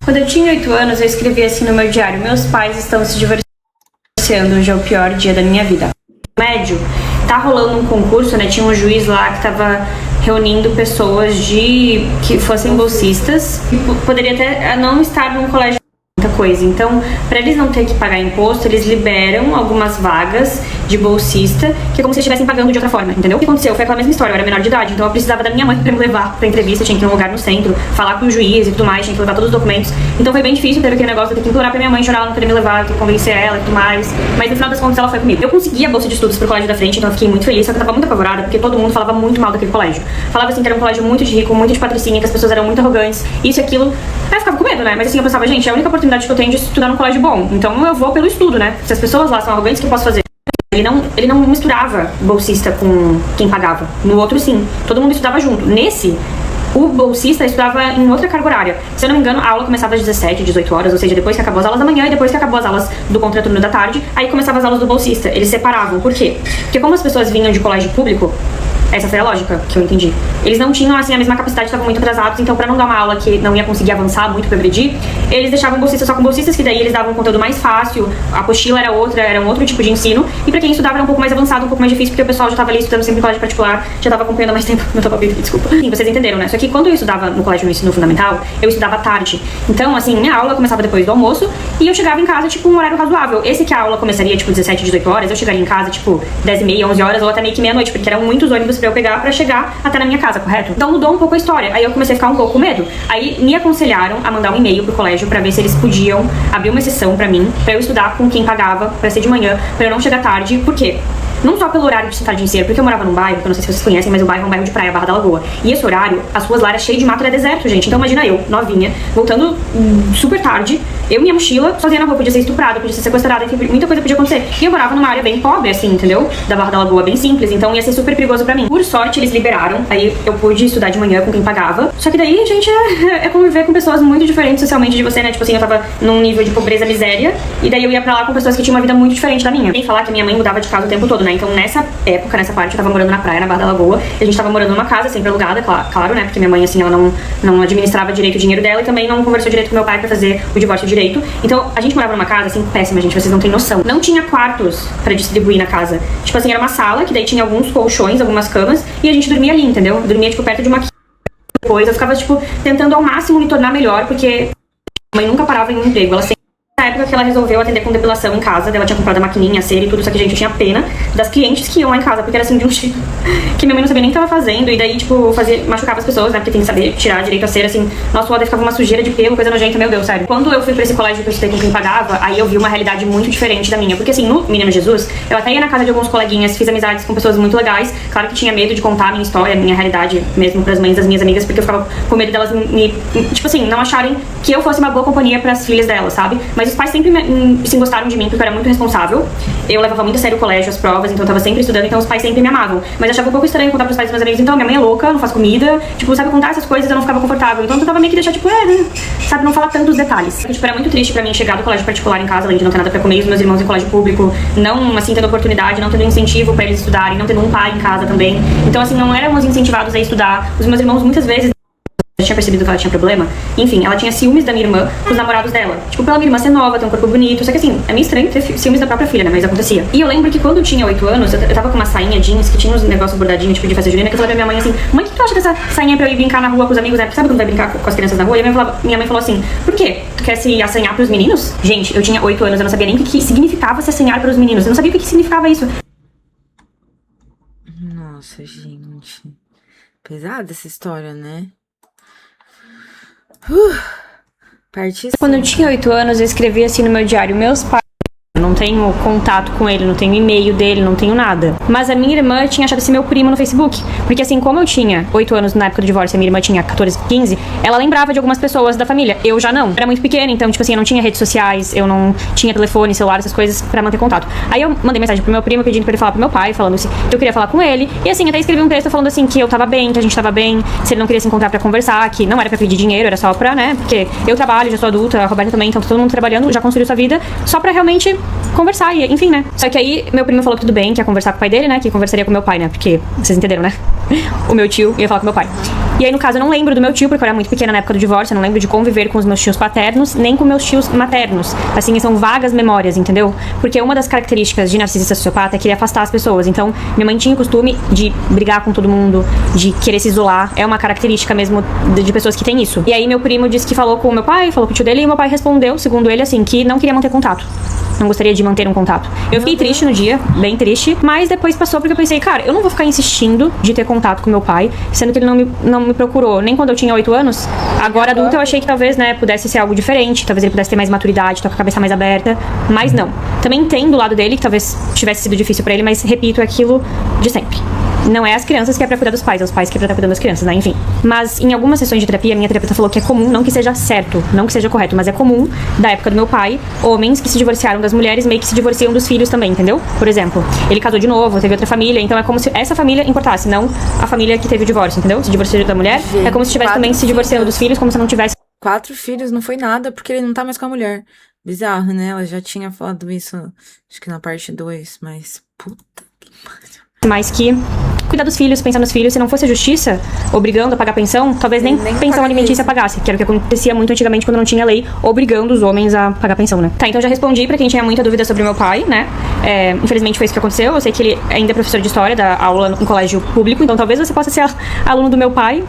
Quando eu tinha 8 anos, eu escrevi assim no meu diário: meus pais estão se divorciando, hoje é o pior dia da minha vida. No médio, tá rolando um concurso, né? Tinha um juiz lá que tava reunindo pessoas que fossem bolsistas e poderia até não estar num colégio, muita coisa. Então, para eles não ter que pagar imposto, eles liberam algumas vagas de bolsista, que é como se estivessem pagando de outra forma, entendeu? O que aconteceu? Foi aquela mesma história, eu era menor de idade, então eu precisava da minha mãe pra me levar pra entrevista, tinha que ir num lugar no centro, falar com o juiz e tudo mais, tinha que levar todos os documentos. Então foi bem difícil, teve aquele negócio de ter que implorar pra minha mãe, chorar, ela não queria me levar, ter que convencer ela e tudo mais. Mas no final das contas ela foi comigo. Eu consegui a bolsa de estudos pro colégio da frente, então eu fiquei muito feliz, só que eu tava muito apavorada, porque todo mundo falava muito mal daquele colégio. Falava assim que era um colégio muito de rico, muito de patrocínio, que as pessoas eram muito arrogantes, isso e aquilo. Aí eu ficava com medo, né? Mas assim, eu pensava, gente, é a única oportunidade que eu tenho de estudar num colégio bom, então eu vou pelo estudo, né? Se as pessoas lá são arrogantes, o que eu posso fazer? Ele não misturava bolsista com quem pagava. No outro, sim. Todo mundo estudava junto. Nesse, o bolsista estudava em outra carga horária. Se eu não me engano, a aula começava às 17, 18 horas, ou seja, depois que acabou as aulas da manhã e depois que acabou as aulas do contraturno da tarde, aí começavam as aulas do bolsista. Eles separavam. Por quê? Porque como as pessoas vinham de colégio público, essa foi a lógica que eu entendi. Eles não tinham, assim, a mesma capacidade, estavam muito atrasados, então pra não dar uma aula que não ia conseguir avançar muito, progredir, eles deixavam bolsistas só com bolsistas, que daí eles davam um conteúdo mais fácil, a apostila era outra, era um outro tipo de ensino, e pra quem estudava era um pouco mais avançado, um pouco mais difícil, porque o pessoal já tava ali estudando sempre em colégio particular, já tava acompanhando há mais tempo, não tava bem, desculpa. Sim, vocês entenderam, né? Só que quando eu estudava no colégio no ensino fundamental, eu estudava à tarde. Então, assim, minha aula começava depois do almoço, e eu chegava em casa, tipo, um horário razoável. Esse que a aula começaria, tipo, 17, 18 horas, eu chegaria em casa, tipo, 10h30, 11 horas, ou até meio que meia-noite, porque eram muitos ônibus pra eu pegar pra chegar até na minha casa, correto? Então mudou um pouco a história. Aí eu comecei a ficar um pouco com medo. Aí me aconselharam a mandar um e-mail pro colégio pra ver se eles podiam abrir uma exceção pra mim, pra eu estudar com quem pagava, pra ser de manhã, pra eu não chegar tarde. Por quê? Não só pelo horário de sentar de ensino, porque eu morava num bairro, que eu não sei se vocês conhecem, mas o bairro é um bairro de praia, Barra da Lagoa. E esse horário, as ruas lá eram cheias de mato, era deserto, gente. Então imagina eu, novinha, voltando super tarde, eu e minha mochila, sozinha na rua, podia ser estuprada, podia ser sequestrada, enfim, muita coisa podia acontecer. E eu morava numa área bem pobre, assim, entendeu? Da Barra da Lagoa, bem simples, então ia ser super perigoso pra mim. Por sorte, eles liberaram, aí eu pude estudar de manhã com quem pagava. Só que daí, gente, é conviver com pessoas muito diferentes socialmente de você, né? Tipo assim, eu tava num nível de pobreza, miséria, e daí eu ia pra lá com pessoas que tinham uma vida muito diferente da minha. Sem falar que minha mãe mudava de casa o tempo todo, né? né? Então, nessa época, nessa parte, eu tava morando na praia, na Barra da Lagoa, e a gente tava morando numa casa, sempre alugada, claro, né? Porque minha mãe, assim, ela não administrava direito o dinheiro dela e também não conversou direito com meu pai pra fazer o divórcio direito. Então, a gente morava numa casa, assim, péssima, gente, vocês não têm noção. Não tinha quartos pra distribuir na casa. Tipo assim, era uma sala, que daí tinha alguns colchões, algumas camas, e a gente dormia ali, entendeu? Dormia, tipo, perto de uma depois. Eu ficava, tipo, tentando ao máximo me tornar melhor, porque a mãe nunca parava em um emprego. Ela sempre... Na época que ela resolveu atender com depilação em casa, ela tinha comprado a maquininha, a cera e tudo, só que, gente, eu tinha pena das clientes que iam lá em casa, porque era assim, de um jeito que minha mãe não sabia nem o que tava fazendo, e daí, tipo, machucava as pessoas, né, porque tem que saber tirar direito a cera, assim, nossa, o daí ficava uma sujeira de pelo, coisa nojenta, meu Deus, sério. Quando eu fui pra esse colégio que eu estudei com quem pagava, aí eu vi uma realidade muito diferente da minha, porque assim, no Menino Jesus, eu até ia na casa de alguns coleguinhas, fiz amizades com pessoas muito legais, claro que tinha medo de contar a minha história, a minha realidade, mesmo pras mães das minhas amigas, porque eu ficava com medo delas tipo assim, não acharem que eu fosse uma boa companhia pras filhas delas, sabe? Mas os pais sempre se gostaram de mim, porque eu era muito responsável. Eu levava muito a sério o colégio, as provas, então eu tava sempre estudando, então os pais sempre me amavam. Mas eu achava um pouco estranho contar pros pais dos meus amigos, então minha mãe é louca, não faz comida, tipo, sabe contar essas coisas, eu não ficava confortável. Então eu tava meio que deixar, tipo, né? Sabe, não falar tantos detalhes. Tipo, era muito triste pra mim chegar do colégio particular em casa, além de não ter nada pra comer, e os meus irmãos em colégio público, não, assim, tendo oportunidade, não tendo incentivo pra eles estudarem, não tendo um pai em casa também. Então, assim, não éramos incentivados a estudar. Os meus irmãos, muitas vezes, eu tinha percebido que ela tinha problema. Enfim, ela tinha ciúmes da minha irmã com os namorados dela. Tipo, pela minha irmã ser nova, ter um corpo bonito. Só que assim, é meio estranho ter ciúmes da própria filha, né? Mas acontecia. E eu lembro que quando eu tinha 8 anos, eu tava com uma sainha jeans que tinha uns negócios bordadinhos, tipo de festa junina, que eu falei pra minha mãe assim: mãe, o que tu acha dessa sainha pra eu ir brincar na rua com os amigos, né? Porque sabe quando vai brincar com as crianças na rua? E minha mãe falou assim: por quê? Tu quer se assanhar pros meninos? Gente, eu tinha 8 anos, eu não sabia nem o que significava se assanhar pros meninos. Eu não sabia o que significava isso. Nossa, gente. Pesada essa história, né? Parte Quando eu tinha 8 anos, eu escrevi assim no meu diário: meus pais. Eu não tenho contato com ele, não tenho e-mail dele, não tenho nada. Mas a minha irmã tinha achado esse meu primo no Facebook. Porque assim, como eu tinha 8 anos na época do divórcio e a minha irmã tinha 14, 15, ela lembrava de algumas pessoas da família. Eu já não. Era muito pequena, então, tipo assim, eu não tinha redes sociais, eu não tinha telefone, celular, essas coisas pra manter contato. Aí eu mandei mensagem pro meu primo pedindo pra ele falar pro meu pai, falando assim, que eu queria falar com ele. E assim, até escrevi um texto falando assim, que eu tava bem, que a gente tava bem, se ele não queria se encontrar pra conversar, que não era pra pedir dinheiro, era só pra, né, porque eu trabalho, já sou adulta, a Roberta também, então todo mundo trabalhando, já construiu sua vida, só pra realmente conversar, e, enfim, né. Só que aí meu primo falou que tudo bem, que ia conversar com o pai dele, né, que conversaria com meu pai, né, porque vocês entenderam, né, o meu tio ia falar com meu pai. E aí, no caso, eu não lembro do meu tio, porque eu era muito pequena na época do divórcio, eu não lembro de conviver com os meus tios paternos, nem com meus tios maternos. Assim, são vagas memórias, entendeu? Porque uma das características de narcisista sociopata é querer afastar as pessoas. Então, minha mãe tinha o costume de brigar com todo mundo, de querer se isolar. É uma característica mesmo de pessoas que têm isso. E aí, meu primo disse que falou com o meu pai, falou com o tio dele, e meu pai respondeu, segundo ele, assim, que não queria manter contato. Não gostaria de manter um contato. Eu fiquei triste no dia, bem triste, mas depois passou porque eu pensei, cara, eu não vou ficar insistindo de ter contato com meu pai, sendo que ele não me procurou nem quando eu tinha 8 anos. Agora, adulta, eu achei que talvez, né, pudesse ser algo diferente, talvez ele pudesse ter mais maturidade, tô com a cabeça mais aberta, mas não. Também entendo do lado dele que talvez tivesse sido difícil pra ele, mas repito, é aquilo de sempre. Não é as crianças que é pra cuidar dos pais, é os pais que é pra estar cuidando das crianças, né? Enfim. Mas em algumas sessões de terapia, minha terapeuta falou que é comum, não que seja certo, não que seja correto, mas é comum, da época do meu pai, homens que se divorciaram das mulheres meio que se divorciam dos filhos também, entendeu? Por exemplo, ele casou de novo, teve outra família, então é como se essa família importasse, não a família que teve o divórcio, entendeu? Se divorciou da mulher, gente, é como se estivesse também se divorciando dos filhos, como se não tivesse... 4 filhos não foi nada, porque ele não tá mais com a mulher. Bizarro, né? Ela já tinha falado isso, acho que na parte 2, mas puta que pariu. Mais que cuidar dos filhos, pensar nos filhos. Se não fosse a justiça obrigando a pagar pensão, talvez nem pensão alimentícia pagasse, que era o que acontecia muito antigamente quando não tinha lei obrigando os homens a pagar pensão, né? Tá, então já respondi pra quem tinha muita dúvida sobre meu pai, né? Infelizmente foi isso que aconteceu. Eu sei que ele ainda é professor de história, dá aula em colégio público, então talvez você possa ser aluno do meu pai.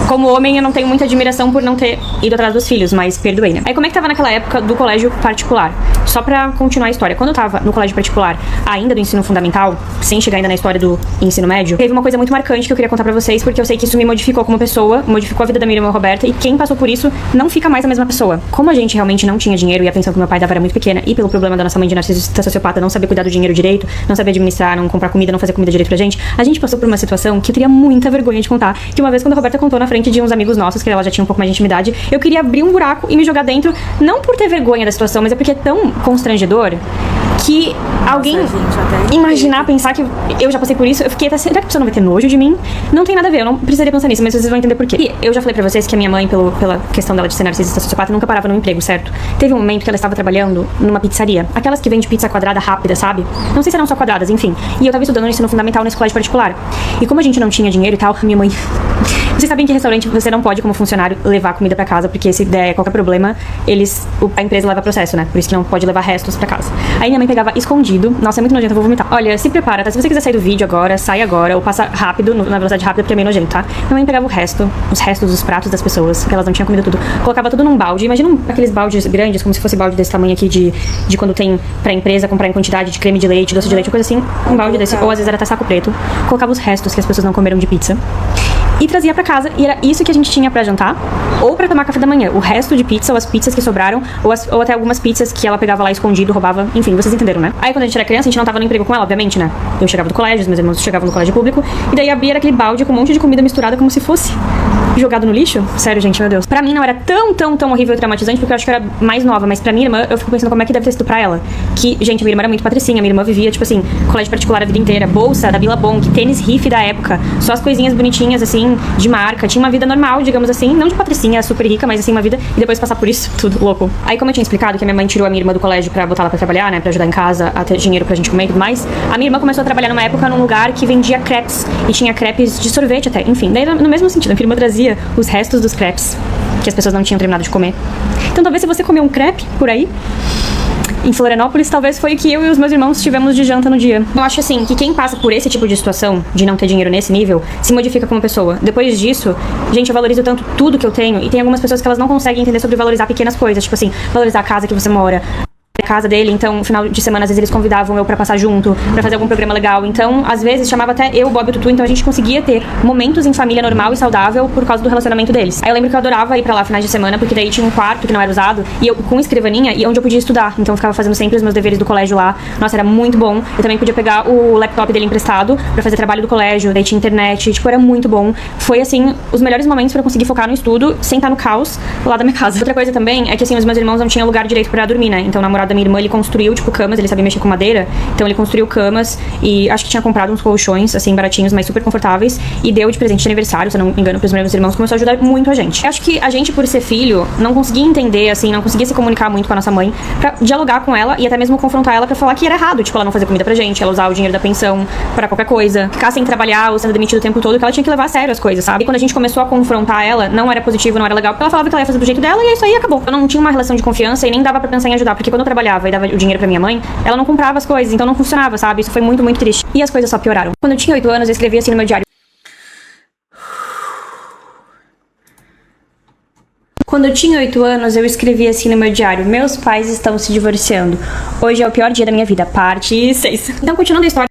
Como homem, eu não tenho muita admiração por não ter ido atrás dos filhos, mas perdoei, né? Aí como é que tava naquela época do colégio particular? Só pra continuar a história. Quando eu tava no colégio particular, ainda do ensino fundamental, sem chegar ainda na história do ensino médio, teve uma coisa muito marcante que eu queria contar pra vocês, porque eu sei que isso me modificou como pessoa, modificou a vida da minha irmã Roberta, e quem passou por isso não fica mais a mesma pessoa. Como a gente realmente não tinha dinheiro e a pensão que meu pai dava era muito pequena, e pelo problema da nossa mãe de narcisista sociopata não saber cuidar do dinheiro direito, não saber administrar, não comprar comida, não fazer comida direito pra gente, a gente passou por uma situação que eu teria muita vergonha de contar, que uma vez quando a Roberta contou na frente de uns amigos nossos, que ela já tinha um pouco mais de intimidade, eu queria abrir um buraco e me jogar dentro, não por ter vergonha da situação, mas é porque é tão constrangedor que alguém Nossa, gente, até imaginar, pensar que eu já passei por isso, eu fiquei até, será que a pessoa não vai ter nojo de mim? Não tem nada a ver, eu não precisaria pensar nisso, mas vocês vão entender por quê. E eu já falei pra vocês que a minha mãe, pela questão dela de ser narcisista sociopata, nunca parava no emprego, certo? Teve um momento que ela estava trabalhando numa pizzaria, aquelas que vende pizza quadrada rápida, sabe? Não sei se eram só quadradas, enfim. E eu tava estudando no ensino fundamental nesse colégio particular. E como a gente não tinha dinheiro e tal, a minha mãe... Vocês sabem que restaurante você não pode, como funcionário, levar comida pra casa, porque se der qualquer problema, a empresa leva processo, né? Por isso que não pode levar restos pra casa. Aí minha mãe pegava escondido. Nossa, é muito nojento, eu vou vomitar. Olha, se prepara, tá? Se você quiser sair do vídeo agora, sai agora, ou passa rápido, na velocidade rápida, porque é meio nojento, tá? Minha mãe pegava os restos dos pratos das pessoas, porque elas não tinham comido tudo. Colocava tudo num balde. Imagina aqueles baldes grandes, como se fosse balde desse tamanho aqui de quando tem pra empresa comprar em quantidade de creme de leite, doce de leite, coisa assim. Um balde desse, ou às vezes era até saco preto. Colocava os restos que as pessoas não comeram de pizza. E trazia pra casa, e era isso que a gente tinha pra jantar ou pra tomar café da manhã. O resto de pizza, ou as pizzas que sobraram, ou até algumas pizzas que ela pegava lá escondido, roubava, enfim, vocês entenderam, né? Aí quando a gente era criança, a gente não tava no emprego com ela, obviamente, né? Eu chegava do colégio, os meus irmãos chegavam no colégio público, e daí abria aquele balde com um monte de comida misturada como se fosse jogado no lixo. Sério, gente, meu Deus. Pra mim não era tão horrível e traumatizante, porque eu acho que eu era mais nova, mas pra minha irmã, eu fico pensando como é que deve ter sido pra ela. Que, gente, minha irmã era muito patricinha, minha irmã vivia, tipo assim, colégio particular a vida inteira, bolsa da Billabong, tênis riff da época, só as coisinhas bonitinhas, assim, de marca, tinha uma vida normal, digamos assim, não de patricinha, super rica, mas assim, uma vida, e depois passar por isso, tudo louco. Aí, como eu tinha explicado que a minha mãe tirou a minha irmã do colégio pra botar ela pra trabalhar, né, pra ajudar em casa, a ter dinheiro pra gente comer e tudo mais, a minha irmã começou a trabalhar numa época num lugar que vendia crepes, e tinha crepes de sorvete até, enfim, daí no mesmo sentido, a minha irmã trazia os restos dos crepes, que as pessoas não tinham terminado de comer. Então, talvez se você comer um crepe por aí, em Florianópolis, talvez foi o que eu e os meus irmãos tivemos de janta no dia. Eu acho assim, que quem passa por esse tipo de situação, de não ter dinheiro nesse nível, se modifica como pessoa. Depois disso, gente, eu valorizo tanto tudo que eu tenho, e tem algumas pessoas que elas não conseguem entender sobre valorizar pequenas coisas, tipo assim, valorizar a casa que você mora, casa dele, então no final de semana às vezes eles convidavam eu pra passar junto, pra fazer algum programa legal, então às vezes chamava até eu, o Bob e o Tutu, então a gente conseguia ter momentos em família normal e saudável por causa do relacionamento deles. Aí eu lembro que eu adorava ir pra lá finais de semana, porque daí tinha um quarto que não era usado, e eu com escrivaninha, e onde eu podia estudar, então eu ficava fazendo sempre os meus deveres do colégio lá. Nossa, era muito bom. Eu também podia pegar o laptop dele emprestado pra fazer trabalho do colégio, daí tinha internet, tipo, era muito bom. Foi assim, os melhores momentos pra eu conseguir focar no estudo, sem estar no caos lá da minha casa. Outra coisa também é que assim, os meus irmãos não tinham lugar direito pra dormir, né, então o namorado da minha irmã, ele construiu tipo camas, ele sabia mexer com madeira, então ele construiu camas e acho que tinha comprado uns colchões, assim, baratinhos, mas super confortáveis, e deu de presente de aniversário, se eu não me engano, pros meus irmãos, começou a ajudar muito a gente. Eu acho que a gente, por ser filho, não conseguia entender, assim, não conseguia se comunicar muito com a nossa mãe, pra dialogar com ela e até mesmo confrontar ela pra falar que era errado, tipo, ela não fazer comida pra gente, ela usar o dinheiro da pensão pra qualquer coisa, ficar sem trabalhar ou sendo demitida o tempo todo, que ela tinha que levar a sério as coisas, sabe? E quando a gente começou a confrontar ela, não era positivo, não era legal, porque ela falava que ela ia fazer do jeito dela e é isso aí, acabou. Eu não tinha uma relação de confiança e nem dava pra pensar em ajudar, porque quando eu trabalhava e dava o dinheiro pra minha mãe, ela não comprava as coisas, então não funcionava, sabe? Isso foi muito triste. E as coisas só pioraram. Quando eu tinha 8 anos, eu escrevia assim no meu diário. Quando eu tinha 8 anos, eu escrevi assim no meu diário: meus pais estão se divorciando. Hoje é o pior dia da minha vida. Parte 6. Então, continuando a história.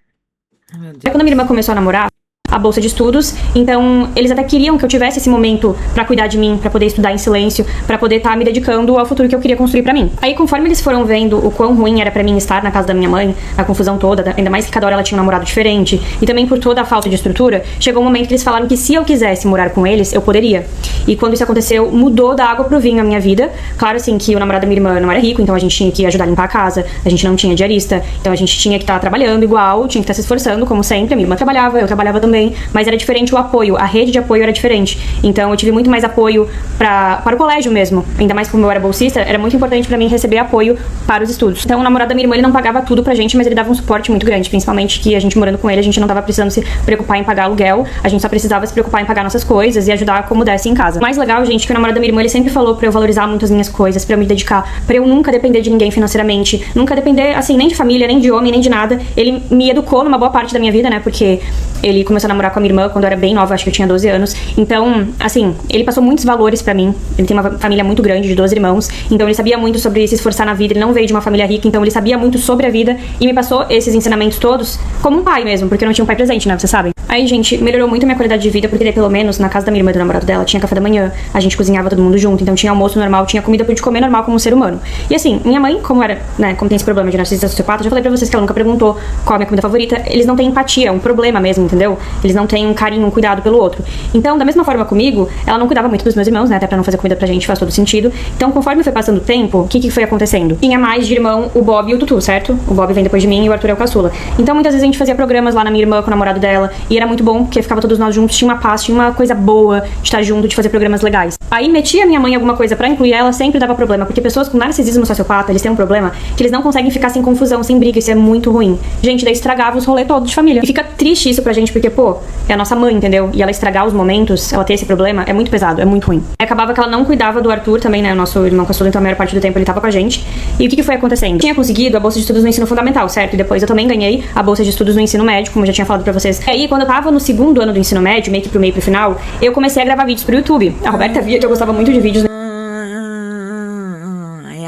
Quando a minha irmã começou a namorar, a bolsa de estudos, então eles até queriam que eu tivesse esse momento pra cuidar de mim, pra poder estudar em silêncio, pra poder estar me dedicando ao futuro que eu queria construir pra mim. Aí, conforme eles foram vendo o quão ruim era pra mim estar na casa da minha mãe, a confusão toda, ainda mais que cada hora ela tinha um namorado diferente, e também por toda a falta de estrutura, chegou um momento que eles falaram que se eu quisesse morar com eles, eu poderia. E quando isso aconteceu, mudou da água pro vinho a minha vida. Claro, assim, que o namorado da minha irmã não era rico, então a gente tinha que ajudar a limpar a casa, a gente não tinha diarista, então a gente tinha que estar trabalhando igual, tinha que estar se esforçando, como sempre. A minha irmã trabalhava, eu trabalhava também, mas era diferente o apoio, a rede de apoio era diferente. Então eu tive muito mais apoio para o colégio mesmo. Ainda mais como eu era bolsista, era muito importante pra mim receber apoio para os estudos. Então o namorado da minha irmã, ele não pagava tudo pra gente, mas ele dava um suporte muito grande, principalmente que a gente morando com ele, a gente não tava precisando se preocupar em pagar aluguel, a gente só precisava se preocupar em pagar nossas coisas e ajudar como desse em casa. O mais legal, gente, que o namorado da minha irmã, ele sempre falou pra eu valorizar muito as minhas coisas, pra eu me dedicar, pra eu nunca depender de ninguém financeiramente, nunca depender, assim, nem de família, nem de homem, nem de nada. Ele me educou numa boa parte da minha vida, né, porque ele começou a namorar com a minha irmã quando eu era bem nova, acho que eu tinha 12 anos. Então, assim, ele passou muitos valores pra mim. Ele tem uma família muito grande, de 12 irmãos. Então, ele sabia muito sobre se esforçar na vida. Ele não veio de uma família rica, então ele sabia muito sobre a vida. E me passou esses ensinamentos todos como um pai mesmo, porque eu não tinha um pai presente, né, vocês sabem. Aí, gente, melhorou muito a minha qualidade de vida, porque daí, pelo menos, na casa da minha irmã e do namorado dela, tinha café da manhã, a gente cozinhava todo mundo junto, então tinha almoço normal, tinha comida pra gente comer normal como um ser humano. E assim, minha mãe, como era, né, como tem esse problema de narcisista sociopata, já falei pra vocês que ela nunca perguntou qual a minha comida favorita, eles não têm empatia, é um problema mesmo, entendeu? Eles não têm um carinho, um cuidado pelo outro. Então, da mesma forma comigo, ela não cuidava muito dos meus irmãos, né, até pra não fazer comida pra gente, faz todo sentido. Então, conforme foi passando o tempo, o que foi acontecendo? Tinha mais de irmão o Bob e o Tutu, certo? O Bob vem depois de mim e o Arthur é o caçula. Então, muitas vezes a gente fazia programas lá na minha irmã com o namorado dela, e era muito bom, porque ficava todos nós juntos, tinha uma paz, tinha uma coisa boa de estar junto, de fazer programas legais. Aí metia minha mãe em alguma coisa pra incluir ela, sempre dava problema, porque pessoas com narcisismo sociopata, eles têm um problema que eles não conseguem ficar sem confusão, sem briga, isso é muito ruim. Gente, daí estragava os rolês todos de família. E fica triste isso pra gente, porque, pô, é a nossa mãe, entendeu? E ela estragar os momentos, ela ter esse problema, é muito pesado, é muito ruim. Aí acabava que ela não cuidava do Arthur também, né, o nosso irmão caçula, então a maior parte do tempo ele tava com a gente. E o que foi acontecendo? Eu tinha conseguido a bolsa de estudos no ensino fundamental, certo? E depois eu também ganhei a bolsa de estudos no ensino médio, como eu já tinha falado pra vocês. E aí, quando eu tava no segundo ano do ensino médio, meio pro final, eu comecei a gravar vídeos pro YouTube. A Roberta via que eu gostava muito de vídeos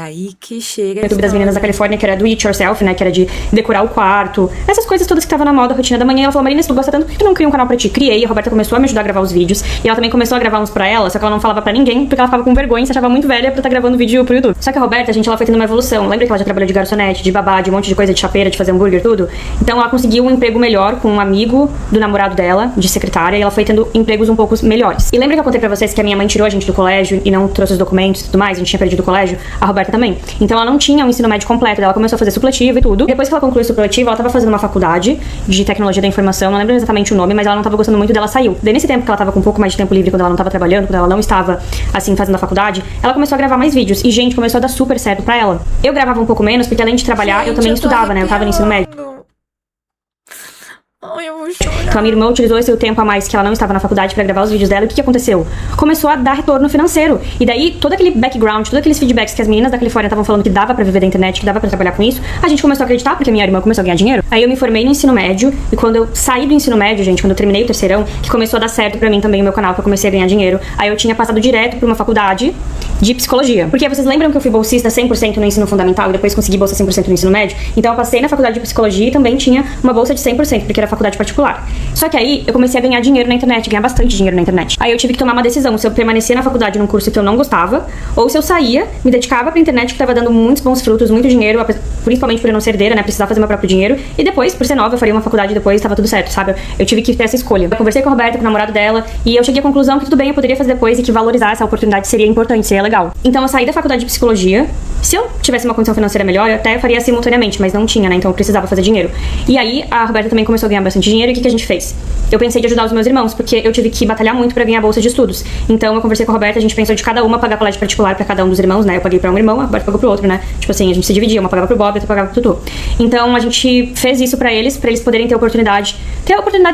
É aí que chega. no YouTube das meninas da Califórnia, que era do it yourself, né? Que era de decorar o quarto. Essas coisas todas que estavam na moda, a rotina da manhã. Ela falou, Marina, se tu gosta tanto, por que tu não cria um canal pra ti? Criei. A Roberta começou a me ajudar a gravar os vídeos. E ela também começou a gravar uns pra ela, só que ela não falava pra ninguém, porque ela ficava com vergonha, se achava muito velha pra estar gravando vídeo pro YouTube. Só que a Roberta, gente, ela foi tendo uma evolução. Lembra que ela já trabalhou de garçonete, de babá, de um monte de coisa, de chapeira, de fazer hambúrguer, tudo? Então ela conseguiu um emprego melhor com um amigo do namorado dela, de secretária, e ela foi tendo empregos um pouco melhores. E lembra que eu contei pra vocês que a minha mãe tirou a gente do colégio e não trouxe os documentos e tudo mais? A gente tinha perdido o colégio? A Roberta também. Então ela não tinha um ensino médio completo, ela começou a fazer supletivo e tudo. Depois que ela concluiu o supletivo, ela tava fazendo uma faculdade de tecnologia da informação, não lembro exatamente o nome, mas ela não tava gostando muito dela, saiu. Daí nesse tempo que ela tava com um pouco mais de tempo livre, quando ela não tava trabalhando, quando ela não estava, assim, fazendo a faculdade, ela começou a gravar mais vídeos. E, gente, começou a dar super certo pra ela. Eu gravava um pouco menos, porque além de trabalhar, eu também estudava, né? Eu tava no ensino médio. Ai, eu vou chorar. Então a minha irmã utilizou esse tempo a mais que ela não estava na faculdade pra gravar os vídeos dela. E o que aconteceu? Começou a dar retorno financeiro. E daí, todo aquele background, todos aqueles feedbacks que as meninas da Califórnia estavam falando que dava pra viver da internet, que dava pra trabalhar com isso, a gente começou a acreditar, porque minha irmã começou a ganhar dinheiro. Aí eu me formei no ensino médio, e quando eu saí do ensino médio, gente, quando eu terminei o terceirão, que começou a dar certo pra mim também o meu canal, que eu comecei a ganhar dinheiro, aí eu tinha passado direto pra uma faculdade de psicologia. Porque vocês lembram que eu fui bolsista 100% no ensino fundamental e depois consegui bolsa 100% no ensino médio? Então eu passei na faculdade de psicologia e também tinha uma bolsa de 100%, porque era faculdade particular. Só que aí eu comecei a ganhar dinheiro na internet, ganhar bastante dinheiro na internet. Aí eu tive que tomar uma decisão, se eu permanecia na faculdade num curso que eu não gostava, ou se eu saía, me dedicava pra internet, que tava dando muitos bons frutos, muito dinheiro, principalmente por eu não ser herdeira, né, precisava fazer meu próprio dinheiro, e depois, por ser nova, eu faria uma faculdade depois, tava tudo certo, sabe? Eu tive que ter essa escolha. Eu conversei com a Roberta, com o namorado dela, e eu cheguei à conclusão que tudo bem, eu poderia fazer depois e que valorizar essa oportunidade seria importante, seria legal. Então eu saí da faculdade de psicologia. Se eu tivesse uma condição financeira melhor, eu até faria simultaneamente, mas não tinha, né? Então eu precisava fazer dinheiro. E aí a Roberta também começou a ganhar bastante dinheiro, e o que a gente fez? Eu pensei de ajudar os meus irmãos, porque eu tive que batalhar muito pra ganhar bolsa de estudos. Então eu conversei com a Roberta, a gente pensou de cada uma pagar colégio particular pra cada um dos irmãos, né? Eu paguei pra um irmão, a Roberta pagou pro outro, né? Tipo assim, a gente se dividia, uma pagava pro Bob, outra pagava pro Tutu. Então a gente fez isso pra eles poderem ter oportunidades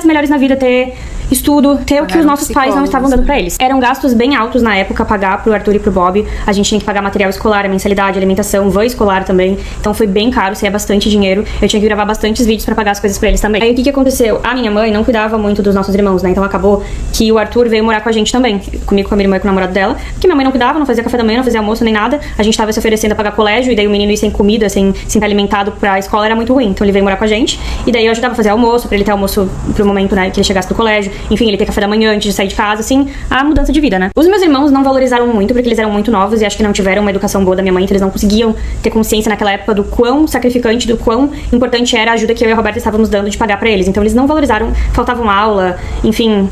melhores na vida, ter estudo, ter o que os nossos pais não estavam dando pra eles. Eram gastos bem altos na época, pagar pro Arthur e pro Bob. A gente tinha que pagar material escolar, a mensalidade, alimentação, van escolar também. Então foi bem caro, saía bastante dinheiro. Eu tinha que gravar bastantes vídeos pra pagar as coisas pra eles também. Aí o que aconteceu? A minha mãe não cuidava muito dos nossos irmãos, né? Então acabou que o Arthur veio morar com a gente também. Comigo, com a minha irmã e com o namorado dela. Porque minha mãe não cuidava, não fazia café da manhã, não fazia almoço nem nada. A gente tava se oferecendo a pagar colégio, e daí o menino ir sem comida, sem estar alimentado pra escola era muito ruim. Então ele veio morar com a gente. E daí eu ajudava a fazer almoço, pra ele ter almoço pro momento, né, que ele chegasse pro colégio. Enfim, ele ter café da manhã antes de sair de casa, assim, a mudança de vida, né? Os meus irmãos não valorizaram muito, porque eles eram muito novos e acho que não tiveram uma educação boa da minha mãe, então eles não conseguiam ter consciência naquela época do quão sacrificante, do quão importante era a ajuda que eu e a Roberta estávamos dando de pagar pra eles. Então eles não valorizaram, faltavam aula, enfim.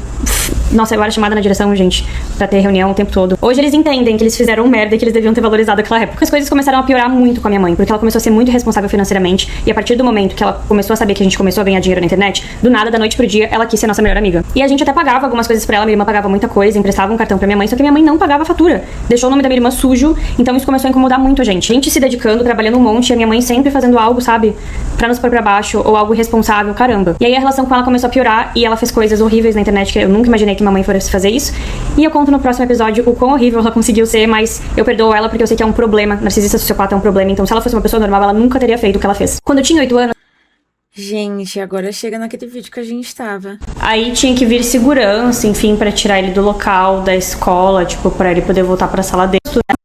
Nossa, eu era chamada na direção, gente, pra ter reunião o tempo todo. Hoje eles entendem que eles fizeram merda e que eles deviam ter valorizado aquela época. As coisas começaram a piorar muito com a minha mãe, porque ela começou a ser muito responsável financeiramente, e a partir do momento que ela começou a saber que a gente começou a ganhar dinheiro na internet, do nada, da noite pro dia, ela quis ser nossa melhor amiga. E a gente até pagava algumas coisas pra ela, minha irmã pagava muita coisa, emprestava um cartão pra minha mãe, só que minha mãe não pagava a fatura. Deixou o nome da minha irmã sujo, então isso começou a incomodar muito a gente. A gente se dedicando, trabalhando um monte, e a minha mãe sempre fazendo algo, sabe, pra nos pôr pra baixo, ou algo irresponsável, caramba. E aí a relação com ela começou a piorar, e ela fez coisas horríveis na internet, que eu nunca imaginei que minha mãe fosse fazer isso. E eu conto no próximo episódio o quão horrível ela conseguiu ser, mas eu perdoo ela porque eu sei que é um problema. Narcisista sociopata é um problema, então se ela fosse uma pessoa normal, ela nunca teria feito o que ela fez. Quando eu tinha 8 anos, Gente, agora chega naquele vídeo que a gente tava. aí tinha que vir segurança, enfim, pra tirar ele do local, da escola, tipo, pra ele poder voltar pra sala dele.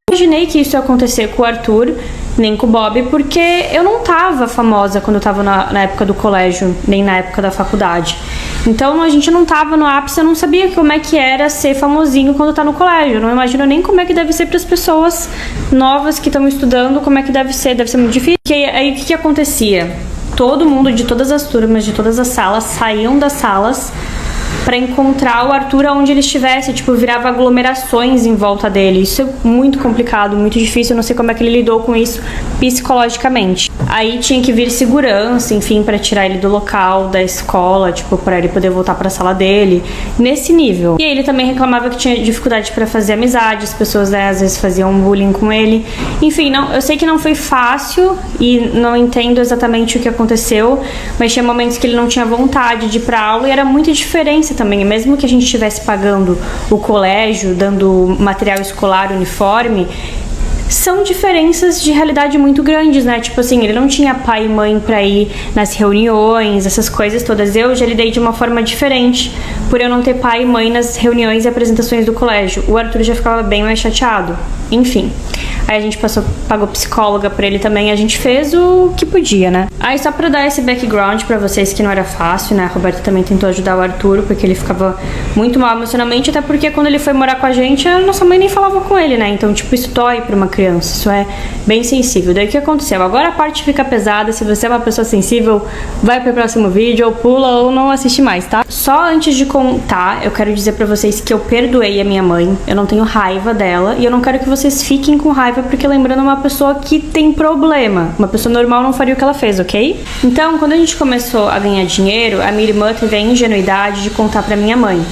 Imaginei que isso ia acontecer com o Arthur, nem com o Bob, porque eu não tava famosa quando eu tava na época do colégio, nem na época da faculdade. Então a gente não tava no ápice, eu não sabia como é que era ser famosinho quando tá no colégio. Eu não imagino nem como é que deve ser para as pessoas novas que estão estudando, como é que deve ser muito difícil. Porque aí o que acontecia? Todo mundo de todas as turmas, de todas as salas, saíam das salas pra encontrar o Arthur onde ele estivesse, tipo, virava aglomerações em volta dele. Isso é muito complicado, muito difícil, eu não sei como é que ele lidou com isso psicologicamente. Aí tinha que vir segurança, enfim, pra tirar ele do local, da escola, tipo, pra ele poder voltar pra sala dele, nesse nível. E ele também reclamava que tinha dificuldade pra fazer amizade, as pessoas, né, às vezes faziam bullying com ele. Enfim, não, eu sei que não foi fácil e não entendo exatamente o que aconteceu, mas tinha momentos que ele não tinha vontade de ir pra aula e era muita diferença também, mesmo que a gente estivesse pagando o colégio, dando material escolar, uniforme, são diferenças de realidade muito grandes, né? Tipo assim, ele não tinha pai e mãe pra ir nas reuniões, essas coisas todas. Eu já lidei de uma forma diferente, por eu não ter pai e mãe nas reuniões e apresentações do colégio. O Arthur já ficava bem mais chateado. Enfim. Aí a gente pagou psicóloga pra ele também, a gente fez o que podia, né? Aí só pra dar esse background pra vocês que não era fácil, né? A Roberta também tentou ajudar o Arthur, porque ele ficava muito mal emocionalmente, até porque quando ele foi morar com a gente, a nossa mãe nem falava com ele, né? Então, tipo, isso dói pra uma criança, isso é bem sensível. Daí o que aconteceu? Agora a parte fica pesada, se você é uma pessoa sensível, vai pro próximo vídeo, ou pula, ou não assiste mais, tá? Só antes de contar, eu quero dizer pra vocês que eu perdoei a minha mãe, eu não tenho raiva dela, e eu não quero que vocês fiquem com raiva, porque lembrando, uma pessoa que tem problema. Uma pessoa normal não faria o que ela fez, ok? Então, quando a gente começou a ganhar dinheiro, a minha irmã teve a ingenuidade de contar pra minha mãe.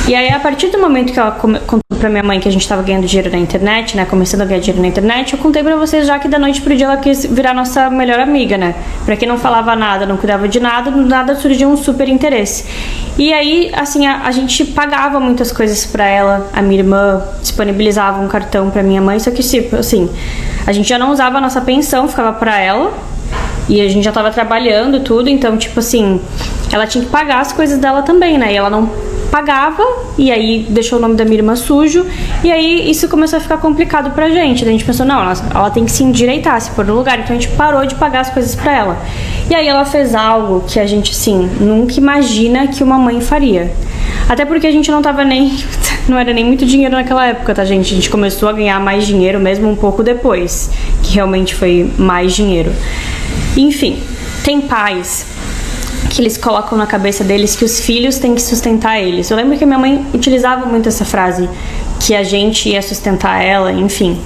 E aí, a partir do momento que ela contou pra minha mãe que a gente tava ganhando dinheiro na internet, né? Começando a ganhar dinheiro na internet, eu contei pra vocês já que da noite pro dia ela quis virar nossa melhor amiga, né? Pra quem não falava nada, não cuidava de nada, do nada surgiu um super interesse. E aí, assim, a gente pagava muitas coisas pra ela, a minha irmã disponibilizava um cartão pra minha mãe, só que, tipo, assim, a gente já não usava a nossa pensão, ficava pra ela, e a gente já tava trabalhando tudo, então, tipo assim, ela tinha que pagar as coisas dela também, né? E ela não pagava, e aí deixou o nome da minha irmã sujo, e aí isso começou a ficar complicado pra gente. Daí a gente pensou, não, ela tem que se endireitar, se pôr no lugar, então a gente parou de pagar as coisas pra ela. E aí ela fez algo que a gente, assim, nunca imagina que uma mãe faria. Até porque a gente não tava nem... não era nem muito dinheiro naquela época, tá, gente? A gente começou a ganhar mais dinheiro mesmo um pouco depois, que realmente foi mais dinheiro. Enfim, tem pais que eles colocam na cabeça deles que os filhos têm que sustentar eles. Eu lembro que a minha mãe utilizava muito essa frase, que a gente ia sustentar ela, enfim.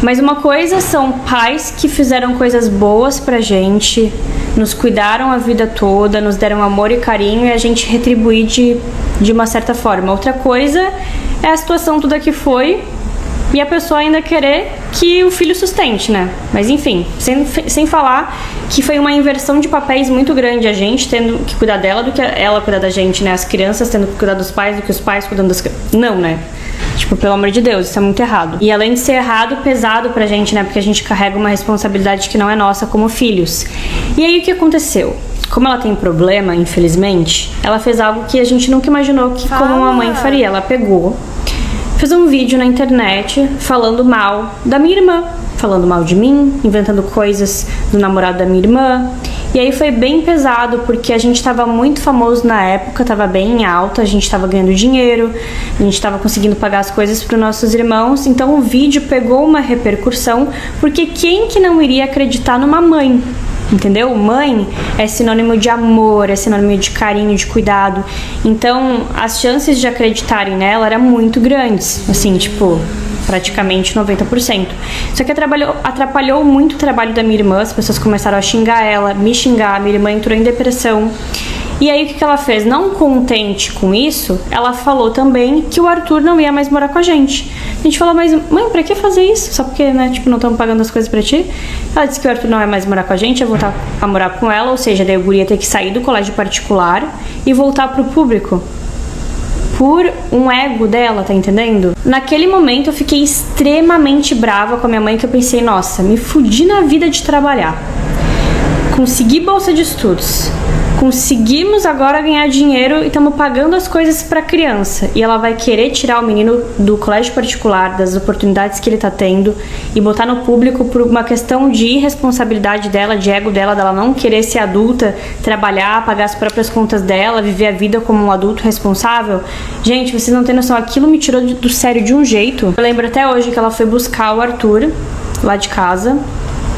Mas uma coisa são pais que fizeram coisas boas pra gente, nos cuidaram a vida toda, nos deram amor e carinho, e a gente retribuir de uma certa forma. Outra coisa é a situação toda que foi e a pessoa ainda querer que o filho sustente, né? Mas enfim, sem falar que foi uma inversão de papéis muito grande, a gente tendo que cuidar dela do que ela cuidar da gente, né? As crianças tendo que cuidar dos pais do que os pais cuidando das crianças. Não, né? Tipo, pelo amor de Deus, isso é muito errado. E além de ser errado, pesado pra gente, né? Porque a gente carrega uma responsabilidade que não é nossa como filhos. E aí o que aconteceu? Como ela tem problema, infelizmente, ela fez algo que a gente nunca imaginou que como uma mãe faria. Ela pegou, fez um vídeo na internet falando mal da minha irmã, falando mal de mim, inventando coisas do namorado da minha irmã. E aí foi bem pesado, porque a gente tava muito famoso na época, tava bem em alta, a gente tava ganhando dinheiro, a gente tava conseguindo pagar as coisas para os nossos irmãos. Então o vídeo pegou uma repercussão, porque quem que não iria acreditar numa mãe? Entendeu? Mãe é sinônimo de amor, é sinônimo de carinho, de cuidado. Então, as chances de acreditarem nela eram muito grandes. Assim, tipo, praticamente 90%. Só que atrapalhou muito o trabalho da minha irmã. As pessoas começaram a xingar ela, me xingar. Minha irmã entrou em depressão. E aí, o que ela fez? Não contente com isso, ela falou também que o Arthur não ia mais morar com a gente. A gente falou, mas mãe, pra que fazer isso? Só porque, né, tipo, não estamos pagando as coisas pra ti? Ela disse que o Arthur não ia mais morar com a gente, ia voltar a morar com ela, ou seja, daí o guri ia ter que sair do colégio particular e voltar pro público. Por um ego dela, tá entendendo? Naquele momento eu fiquei extremamente brava com a minha mãe, que eu pensei, nossa, me fudi na vida de trabalhar. Consegui bolsa de estudos. conseguimos agora ganhar dinheiro e estamos pagando as coisas pra criança. E ela vai querer tirar o menino do colégio particular, das oportunidades que ele tá tendo e botar no público por uma questão de irresponsabilidade dela, de ego dela não querer ser adulta, trabalhar, pagar as próprias contas dela, viver a vida como um adulto responsável. Gente, vocês não têm noção, aquilo me tirou do sério de um jeito. Eu lembro até hoje que ela foi buscar o Arthur lá de casa.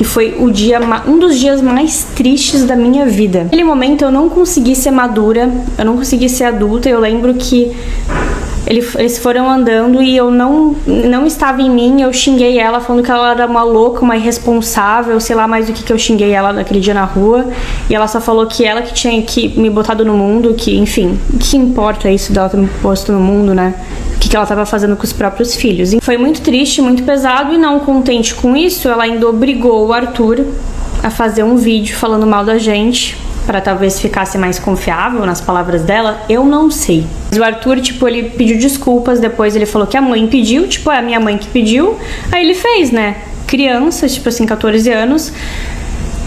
E foi um dos dias mais tristes da minha vida. Naquele momento eu não consegui ser madura, eu não consegui ser adulta. Eu lembro que eles foram andando e eu não estava em mim. Eu xinguei ela falando que ela era uma louca, uma irresponsável, sei lá mais do que eu xinguei ela naquele dia na rua. E ela só falou que ela que tinha que me botado no mundo, que enfim, o que importa isso dela ter me posto no mundo, né? O que ela estava fazendo com os próprios filhos. E foi muito triste, muito pesado, e não contente com isso, ela ainda obrigou o Arthur a fazer um vídeo falando mal da gente, para talvez ficasse mais confiável nas palavras dela. Eu não sei. Mas o Arthur, tipo, ele pediu desculpas, depois ele falou que a mãe pediu, tipo, é a minha mãe que pediu, aí ele fez, né? Criança, tipo assim, 14 anos,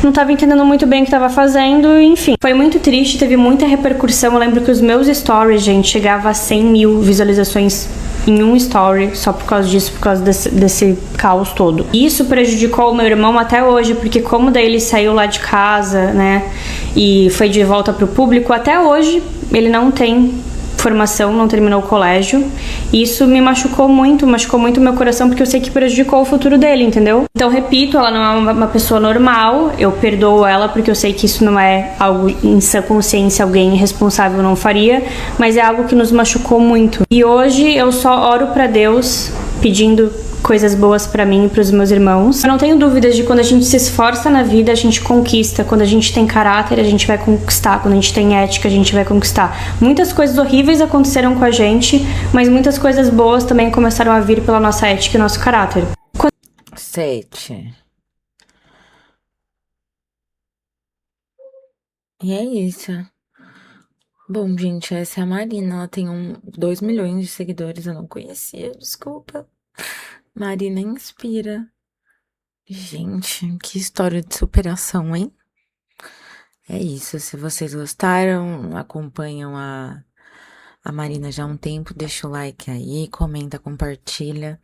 não tava entendendo muito bem o que tava fazendo, enfim. Foi muito triste, teve muita repercussão. Eu lembro que os meus stories, gente, chegava a 100 mil visualizações em um story, só por causa disso, por causa desse caos todo. Isso prejudicou o meu irmão até hoje, porque como daí ele saiu lá de casa, né, e foi de volta pro público, até hoje ele não tem formação, não terminou o colégio. E isso me machucou muito o meu coração, porque eu sei que prejudicou o futuro dele, entendeu? Então, repito, ela não é uma pessoa normal, eu perdoo ela porque eu sei que isso não é algo em sã consciência, alguém irresponsável não faria, mas é algo que nos machucou muito. E hoje eu só oro pra Deus pedindo coisas boas pra mim e pros meus irmãos. Eu não tenho dúvidas de quando a gente se esforça na vida, a gente conquista. Quando a gente tem caráter, a gente vai conquistar. Quando a gente tem ética, a gente vai conquistar. Muitas coisas horríveis aconteceram com a gente, mas muitas coisas boas também começaram a vir pela nossa ética e nosso caráter. 7. E é isso. Bom, gente, essa é a Marina. Ela tem 2 milhões de seguidores. Eu não conhecia, desculpa. Marina inspira. Gente, que história de superação, hein? É isso. Se vocês gostaram, acompanham a Marina já há um tempo, deixa o like aí, comenta, compartilha.